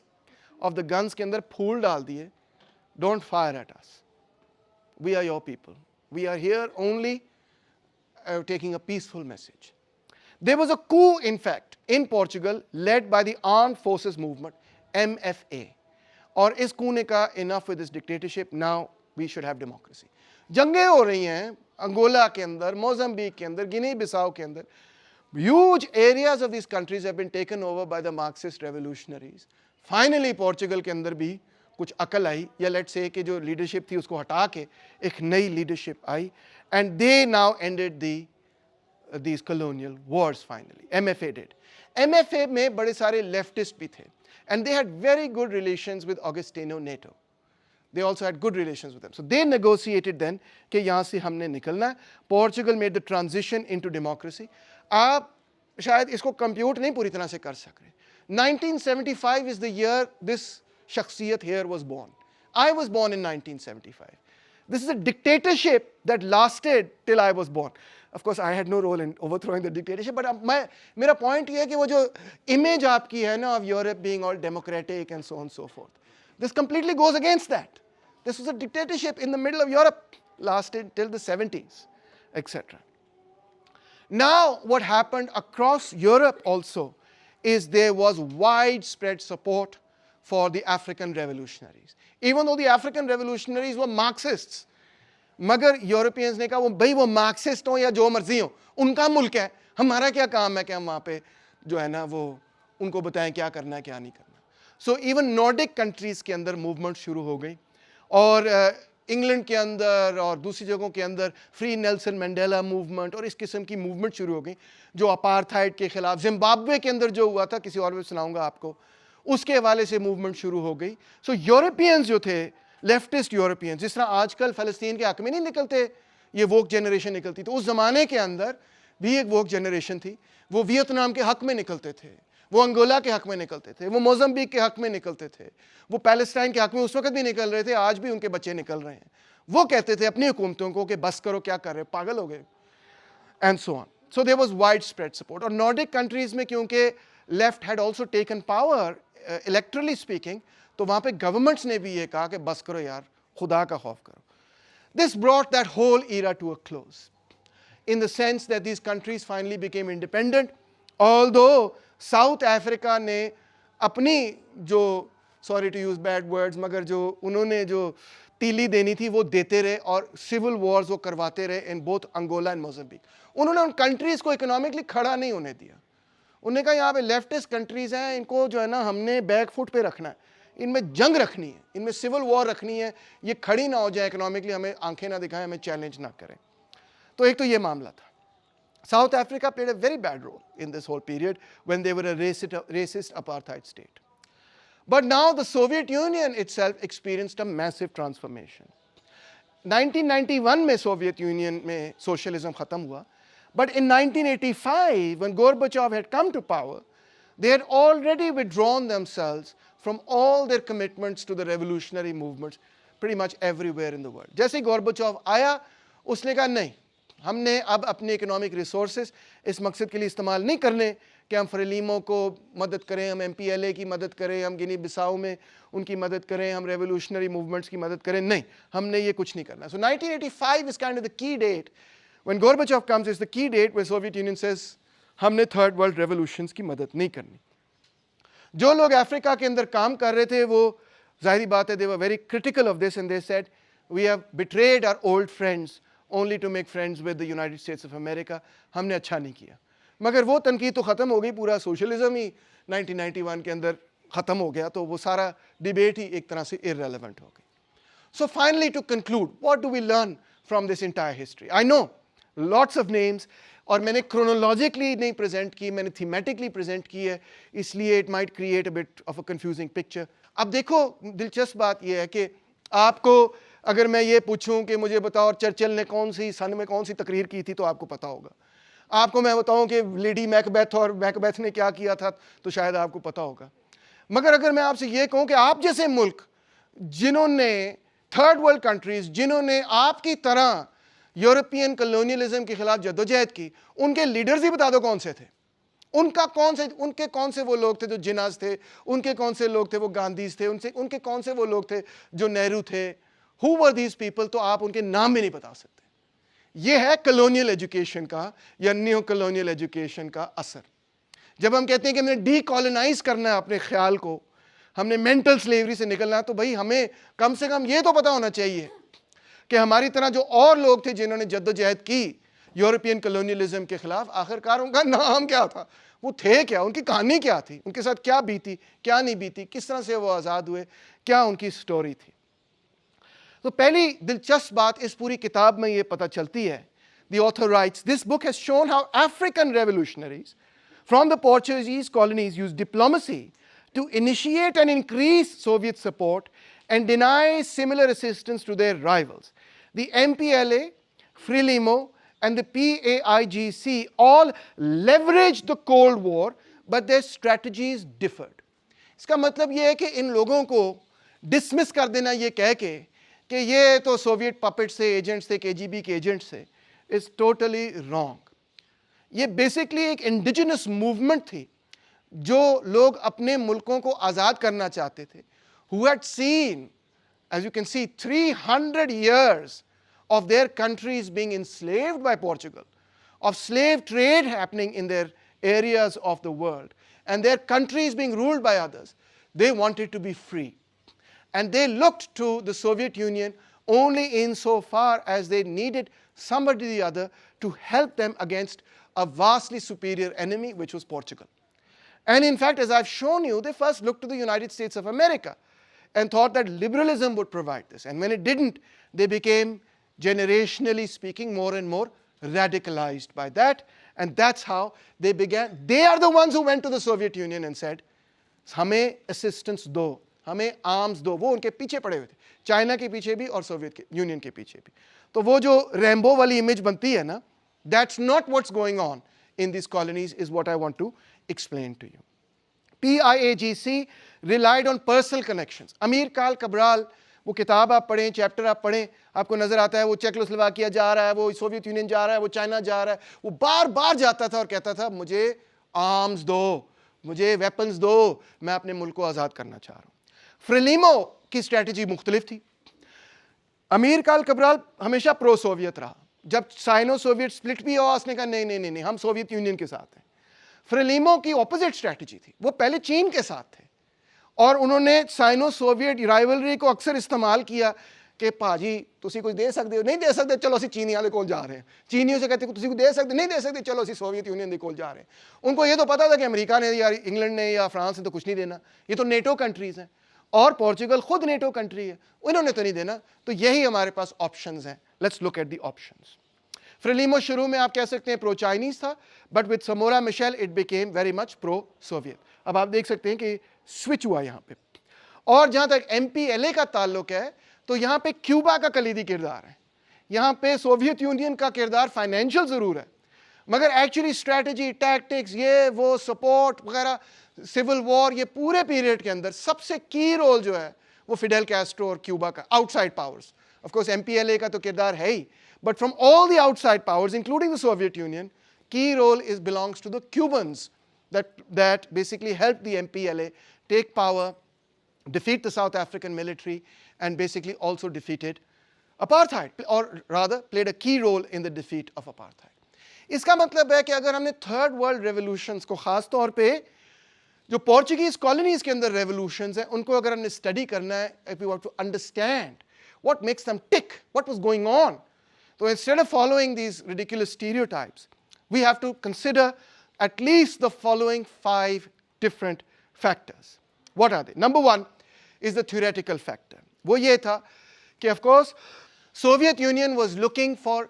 of the guns के अंदर फूल डाल दिए. Don't fire at us. We are your people. We are here only taking a peaceful message. There was a coup, in fact, in Portugal led by the Armed Forces Movement, MFA. और इस coup ने कहा enough with this dictatorship, now we should have democracy. जंगें हो रही हैं Angola के अंदर, Mozambique के अंदर, गिनी बिसाओ के अंदर. Huge areas of these countries have been taken over by the Marxist revolutionaries. Finally, Portugal के अंदर भी कुछ अकल आई, या let's say कि जो leadership थी उसको हटा के एक नई leadership I, and they now ended these colonial wars finally. MFA did. MFA में बड़े सारे leftist भी थे, and they had very good relations with Agostinho Neto. They also had good relations with them. So they negotiated then कि यहाँ से हमने निकलना है. Portugal made the transition into democracy. आप शायद इसको compute नहीं पूरी तरह से कर सक रहे. 1975 is the year this shakhsiyat here was born. I was born in 1975. This is a dictatorship that lasted till I was born. Of course, I had no role in overthrowing the dictatorship, but मेरा point ये है कि वो जो image आपकी है ना of Europe being all democratic and so on and so forth, this completely goes against that. This was a dictatorship in the middle of Europe, lasted till the 70s, etc. Now, what happened across Europe also is there was widespread support for the African revolutionaries. Even though the African revolutionaries were Marxists, मगर Europeans ने कहा वो भाई वो Marxist हो या जो मर्जी हो, उनका मुल्क है, हमारा क्या काम है कि हम वहाँ पे जो है ना वो उनको बताएं क्या करना है क्या नहीं करना. सो इवन नॉर्डिक कंट्रीज़ के अंदर मूवमेंट शुरू हो गई, और इंग्लैंड के अंदर और दूसरी जगहों के अंदर फ्री नेल्सन मंडेला मूवमेंट और इस किस्म की मूवमेंट शुरू हो गई जो अपार्थाइड के खिलाफ. जिम्बाब्वे के अंदर जो हुआ था, किसी और में सुनाऊंगा आपको, उसके हवाले से मूवमेंट शुरू हो गई. सो यूरोपियंस जो थे, लेफ्टिस्ट यूरोपियंस, जिस तरह आजकल फ़लस्तीन के हक़ में नहीं निकलते, ये वोक जनरेशन निकलती, तो उस ज़माने के अंदर भी एक वोक जनरेशन थी. वो वियतनाम के हक़ में निकलते थे, वो अंगोला के हक़ में निकलते थे, वो मोज़म्बिक के हक़ में निकलते थे, वो पैलेस्टाइन के हक़ में उस वक्त भी निकल रहे थे, आज भी उनके बच्चे निकल रहे हैं. वो कहते थे अपनी हुकूमतों को कि बस करो, क्या कर रहे हो, पागल हो गए, and so on. So there was widespread support. और नॉर्डिक कंट्रीज़ में क्योंकि left had also taken power electorally speaking, तो वहाँ पे गवर्नमेंट्स ने भी ये कहा कि बस करो यार, खुदा का खौफ करो. This brought that whole era to a close, in the sense that these countries finally became independent, although South Africa ने अपनी जो, sorry to use bad words, मगर जो उन्होंने जो तीली देनी थी वो देते रहे और सिविल वॉर्स वो करवाते रहे in both Angola and Mozambique. उन्होंने उन कंट्रीज को इकोनॉमिकली खड़ा नहीं होने दिया। उन्होंने कहा यहाँ पे लेफ्टिस्ट कंट्रीज हैं, इनको जो है ना हमने बैक फुट पे रखना है, इनमें जंग रखनी है, इनमें सिविल वॉर रखनी है, ये खड़ी ना हो जाए इकोनॉमिकली, हमें आंखें ना दिखाएं, हमें चैलेंज ना करें। तो एक तो ये मामला था। South Africa played a very bad role in this whole period when they were a racist apartheid state. But now the Soviet Union itself experienced a massive transformation. 1991 में Soviet Union में socialism खत्म हुआ, but in 1985 when Gorbachev had come to power, they had already withdrawn themselves from all their commitments to the revolutionary movements pretty much everywhere in the world. जैसे Gorbachev आया, उसने कहा नहीं, हमने अब अपने इकोनॉमिक रिसोर्सेज इस मकसद के लिए इस्तेमाल नहीं करने कि हम फ्रेलिमो को मदद करें, हम MPLA की मदद करें, हम गिनी बिसाऊ में उनकी मदद करें, हम रेवोल्यूशनरी मूवमेंट्स की मदद करें, नहीं, हमने ये कुछ नहीं करना। So 1985 is kind of the key date. When Gorbachev comes, it's the key date where Soviet Union says हमने थर्ड वर्ल्ड रेवोल्यूशंस की मदद नहीं करनी। जो लोग अफ्रीका के अंदर काम कर रहे थे वो जाहिर बात है, they were very critical of this and they said we have betrayed our old friends only to make friends with the United States of America. हमने अच्छा नहीं किया। मगर वो तनकीद तो ख़त्म हो गई, पूरा सोशलिज्म ही 1991 के अंदर ख़त्म हो गया, तो वो सारा डिबेट ही एक तरह से irrelevant हो गई। So finally to conclude, what do we learn from this entire history? I know lots of names और मैंने chronologically नहीं present की, मैंने thematically present की है, इसलिए it might create a bit of a confusing picture. अब देखो दिलचस्प बात यह है कि आपको अगर मैं ये पूछूं कि मुझे बताओ चर्चिल ने कौन सी सन में कौन सी तकरीर की थी तो आपको पता होगा। आपको मैं बताऊं कि लेडी मैकबेथ और मैकबेथ ने क्या किया था तो शायद आपको पता होगा। मगर अगर मैं आपसे ये कहूं कि आप जैसे मुल्क जिन्होंने थर्ड वर्ल्ड कंट्रीज जिन्होंने आपकी तरह यूरोपियन कॉलोनियलिज्म के खिलाफ जद्दोजहद की, उनके लीडर्स ही बता दो कौन से थे। उनके कौन से वो लोग थे जो जिन्नास थे, उनके कौन से लोग थे वो गांधीज थे, उनके कौन से वो लोग थे जो नेहरू थे। Who were these people? तो आप उनके नाम भी नहीं बता सकते। ये है कॉलोनियल एजुकेशन का या न्यू कॉलोनियल एजुकेशन का असर। जब हम कहते हैं कि हमने डीकॉलोनाइज करना है अपने ख्याल को, हमने मेंटल स्लेवरी से निकलना है, तो भाई हमें कम से कम ये तो पता होना चाहिए कि हमारी तरह जो और लोग थे जिन्होंने जद्दोजहद की यूरोपियन कॉलोनियलिज्म के खिलाफ, आखिरकार उनका नाम क्या था, वो थे क्या, उनकी कहानी क्या थी, उनके साथ क्या बीती, क्या नहीं बीती, किस तरह से वो आज़ाद हुए, क्या उनकी स्टोरी थी। तो पहली दिलचस्प बात इस पूरी किताब में ये पता चलती है, the author writes, this book has shown how African revolutionaries from the Portuguese colonies used diplomacy to initiate and increase Soviet support and deny similar assistance to their rivals. The MPLA, Frelimo, and the PAIGC all leveraged the Cold War, but their strategies differed. इसका मतलब ये है कि इन लोगों को dismiss कर देना ये कह के कि ये तो सोवियत पपेट से एजेंट्स थे, KGB के एजेंट्स थे, इज टोटली रॉन्ग। ये बेसिकली एक इंडिजिनस मूवमेंट थी जो लोग अपने मुल्कों को आज़ाद करना चाहते थे, who had seen, as you can see, 300 years of their countries being enslaved by Portugal, of slave trade happening in their areas of the world, and their countries being ruled by others. They wanted to be free. And they looked to the Soviet Union only insofar as they needed somebody or the other to help them against a vastly superior enemy, which was Portugal. And in fact, as I've shown you, they first looked to the United States of America and thought that liberalism would provide this. And when it didn't, they became, generationally speaking, more and more radicalized by that. And that's how they began. They are the ones who went to the Soviet Union and said, हमें assistance दो, हमें arms दो। वो उनके पीछे पड़े हुए थे, चाइना के पीछे भी और सोवियत यूनियन के पीछे भी। तो वो जो रैम्बो वाली इमेज बनती है ना, that's not what's going on in this colonies, is what I want to explain to you. PIAGC relied on personal connections. अमीर काल कब्राल, वो किताब आप पढ़ें, चैप्टर आप पढ़ें, आपको नजर आता है वो चेकोस्लोवाकिया जा रहा है, वो सोवियत यूनियन जा रहा है, वो चाइना जा रहा है, वो बार बार जाता था और कहता था मुझे आर्म्स दो, मुझे वेपन्स दो, मैं अपने मुल्क को आज़ाद करना चाह रहा हूँ। फ्रेलिमो की स्ट्रैटेजी मुख्तलिफ थी। अमीर काल कब्राल हमेशा प्रो सोवियत रहा। जब साइनो सोवियत स्प्लिट भी हुआ, उसने कहा नहीं नहीं नहीं नहीं, हम सोवियत यूनियन के साथ हैं। फ्रेलिमो की ऑपोजिट स्ट्रैटेजी थी, वो पहले चीन के साथ थे और उन्होंने साइनो सोवियत राइवलरी को अक्सर इस्तेमाल किया कि भाजी तुसी कुछ दे सकते हो, नहीं दे सकते चलो ਅਸੀਂ ਚੀਨੀਆਂ ਦੇ ਕੋਲ ਜਾ ਰਹੇ हैं, चीनियों से कहते तुसी कुछ दे सकते, नहीं दे सकते चलो ਅਸੀਂ सोवियत यूनियन के कोल जा रहे हैं। उनको ये तो पता था कि अमेरिका ने या इंग्लैंड ने या फ्रांस ने तो कुछ नहीं देना, ये तो नेटो कंट्रीज़ हैं और पोर्चुगल खुद नेटो कंट्री है, उन्होंने तो नहीं देना। तो यही हमारे पास ऑप्शंस हैं। Let's look at the options. Frelimo शुरू में आप कह सकते हैं प्रो चाइनीज था, but with Samora Machel it became very much pro Soviet. अब आप देख सकते हैं कि स्विच हुआ यहाँ पे। और जहाँ तक MPLA का ताल्लुक है तो यहाँ पे क्यूबा का कलीदी किरदार है। यहाँ पे सोवियत यूनियन का किरदार फाइनेंशियल ज़रूर है, मगर एक्चुअली स्ट्रैटेजी, टैक्टिक्स, ये वो सपोर्ट वगैरह, सिविल वॉर, ये पूरे पीरियड के अंदर सबसे की रोल जो है वो फिडेल कैस्ट्रो और क्यूबा का, outside powers. Of course MPLA का तो किरदार है ही, but from all the outside powers, including the Soviet Union, key role belongs to the Cubans that basically helped the MPLA take power, defeat the South African military, and basically also defeated apartheid, or rather played a key role in the defeat of apartheid. इसका मतलब है कि अगर हमने third world revolutions को खास तौर पे जो पोर्चुगीज कॉलोनीज के अंदर रेवोल्यूशंस हैं उनको अगर हमने स्टडी करना है, if we want to understand what makes them tick, what was going on, so instead of following these ridiculous stereotypes, we have to consider at least the following 5 different factors. What are they? Number 1 is the theoretical factor. वो ये था कि of course Soviet Union was looking for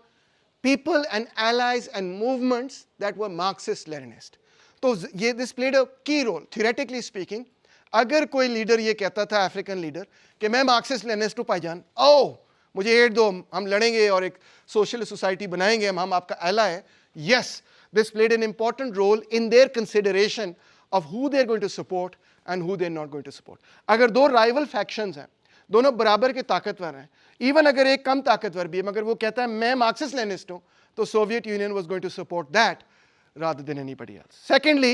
people and allies and movements that were Marxist-Leninist. तो ये this played a key role. Theoretically speaking, अगर कोई leader ये कहता था, अफ्रीकन लीडर, कि मैं मार्क्सिस्ट लेनिस्ट हूँ भाईजान, ओ मुझे एड दो, हम लड़ेंगे और एक सोशलिस्ट सोसाइटी बनाएंगे, हम आपका एला है, yes, this played an important role in their consideration of who they're going to support and who they're not going to support. अगर दो rival factions हैं, दोनों बराबर के ताकतवर हैं, इवन अगर एक कम ताकतवर भी है मगर वो कहता है मैं मार्क्सिस्ट लेनिस्ट हूँ, तो Soviet union was going to support that rather than anybody else. Secondly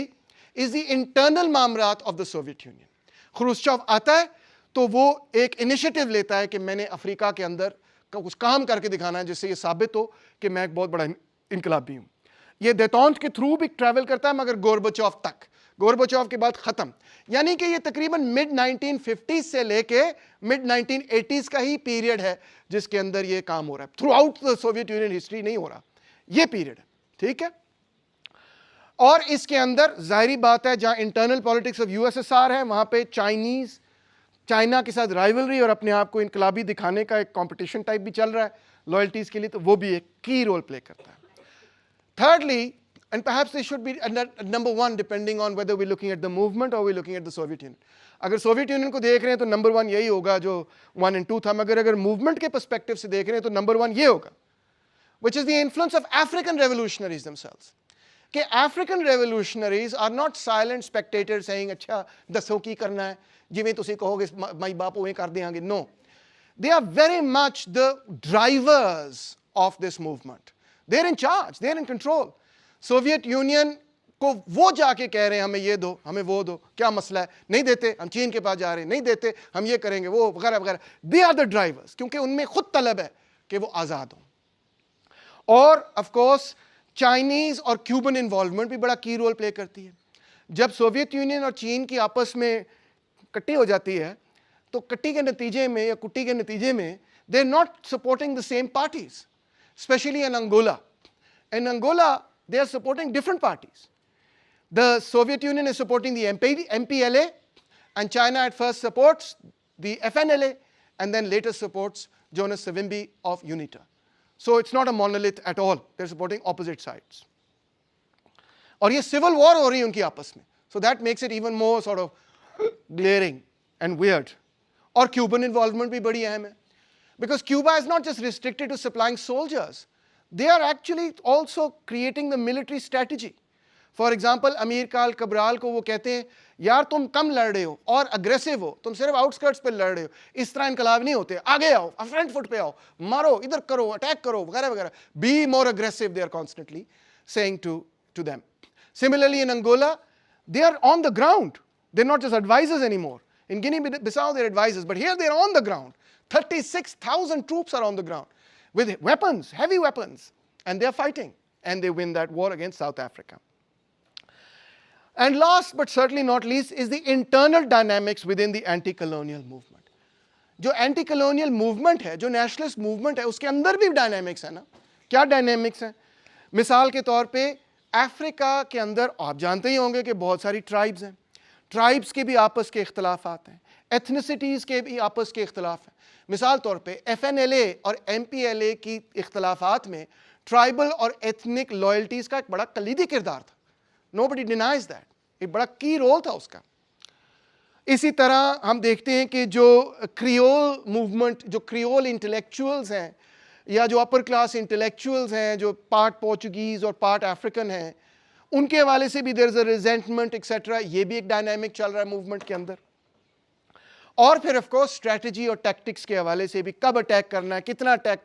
is the internal मामरात of the Soviet Union. ख्रुश्चोव आता है तो वो एक इनिशिएटिव लेता है कि मैंने अफ्रीका के अंदर कुछ काम करके दिखाना है जिससे ये साबित हो कि मैं एक बहुत बड़ा इनकलाबी हूँ। ये देतौंत के थ्रू भी ट्रैवल करता है मगर गोरबाचोव तक, गोरबाचोव के बाद ख़त्म। यानी कि ये तकरीबन मिड 1950s से लेके मिड 1980s का ही पीरियड है जिसके अंदर ये काम हो रहा है। Through out the Soviet union history नहीं हो रहा, ये पीरियड है, ठीक है। और इसके अंदर जाहिर बात है जहाँ इंटरनल पॉलिटिक्स ऑफ USSR है वहाँ पे चाइना के साथ राइवलरी और अपने आप को इनकलाबी दिखाने का एक कंपटीशन टाइप भी चल रहा है लॉयल्टीज के लिए, तो वो भी एक की रोल प्ले करता है। Thirdly, and perhaps this should be number 1 depending on whether we're looking at the movement or we're looking at the Soviet Union. अगर सोवियत यूनियन को देख रहे हैं तो नंबर 1 यही होगा जो 1 and 2 था, मगर अगर मूवमेंट के पर्सपेक्टिव से देख रहे हैं तो नंबर 1 ये होगा, which is the influence of African revolutionaries themselves. कि African revolutionaries are not silent spectators saying अच्छा दसो की करना है जिवें तुसी कहोगे माई बाप उवें कर देंगे. No, they are very much the drivers of this movement. They're in charge, they're in control. Soviet union को वो जाके कह रहे हैं हमें ये दो, हमें वो दो, क्या मसला है, नहीं देते हम चीन के पास जा रहे हैं, नहीं देते हम ये करेंगे वो वगैरह वगैरह. दे आर द ड्राइवर्स, क्योंकि उनमें खुद तलब है कि वो आज़ाद हों. और ऑफ कोर्स चाइनीज़ और क्यूबन इन्वॉल्वमेंट भी बड़ा की रोल प्ले करती है. जब सोवियत यूनियन और चीन की आपस में कट्टी हो जाती है तो कट्टी के नतीजे में या कुट्टी के नतीजे में they are not supporting the same parties, especially in Angola. In Angola, they are supporting different parties. The Soviet Union is supporting the MPLA, and China at first supports the FNLA, and then later supports Jonas Savimbi of UNITA. So it's not a monolith at all. They're supporting opposite sides. और ये civil war हो रही है उनकी आपस में. So that makes it even more sort of glaring and weird. और Cuban involvement भी बड़ी अहम है. Because Cuba is not just restricted to supplying soldiers. They are actually also creating the military strategy. For example, अमीर काल Cabral को वो कहते हैं यार तुम कम लड़ रहे हो और अग्रेसिव हो, तुम सिर्फ आउटस्कर्ट्स पे लड़ रहे हो, इस तरह इनकलाब नहीं होते, आगे आओ, फ्रंट फुट पे आओ, मारो, इधर करो, अटैक करो वगैरह वगैरह. Be more aggressive, they are constantly saying to them. Similarly in Angola, they are on the ground. They're not just advisors anymore. In Guinea-Bissau they're advisors, but here they're on the ground. 36,000 troops are on the ground with weapons, heavy weapons, and they're fighting, and they win that war against South Africa. And last but certainly not least is the internal dynamics within the anti-colonial movement. जो anti colonial movement है, जो nationalist movement है, उसके अंदर भी dynamics है ना। क्या डायनेमिक्स हैं? मिसाल के तौर पे अफ्रीका के अंदर आप जानते ही होंगे कि बहुत सारी ट्राइब्स हैं, ट्राइब्स के भी आपस के इख्तलाफात हैं, एथनिसिटीज़ के भी आपस के इख्तलाफ हैं। मिसाल तौर पे FNLA और MPLA की इख्तलाफात में ट्राइबल और एथनिक लॉयल्टीज़ का एक बड़ा कलीदी किरदार था, नोबडी डिनाइज दैट, एक बड़ा की रोल था उसका। इसी तरह हम देखते हैं कि जो क्रियोल मूवमेंट, जो क्रियोल इंटेलेक्चुअल्स हैं या जो अपर क्लास इंटेलेक्चुअल्स हैं, जो पार्ट पोर्चुगीज़ और पार्ट अफ्रीकन हैं, उनके हवाले से भी there is a resentment etcetera. ये भी एक डायनामिक चल रहा है मूवमेंट के अंदर। और फिर ऑफ कोर्स स्ट्रैटेजी और टैक्टिक्स के हवाले से भी, कब अटैक करना है, कितना अटैक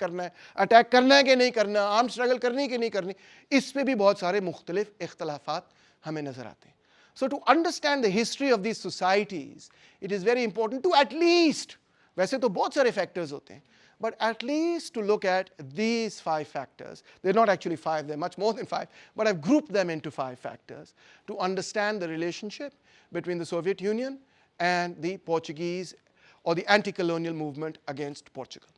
करना है कि नहीं करना, आर्म स्ट्रगल करनी है कि नहीं करनी, इस पर भी बहुत सारे मुख्तलिफ इख्तलाफात हमें नजर आते हैं। So to understand the history of these societies, it is very important to at least, वैसे तो बहुत सारे factors होते हैं, but at least to look at these 5 factors. They're not actually 5, they're much more than 5, but I've grouped them into 5 factors to understand the relationship between the Soviet Union and the Portuguese or the anti-colonial movement against Portugal.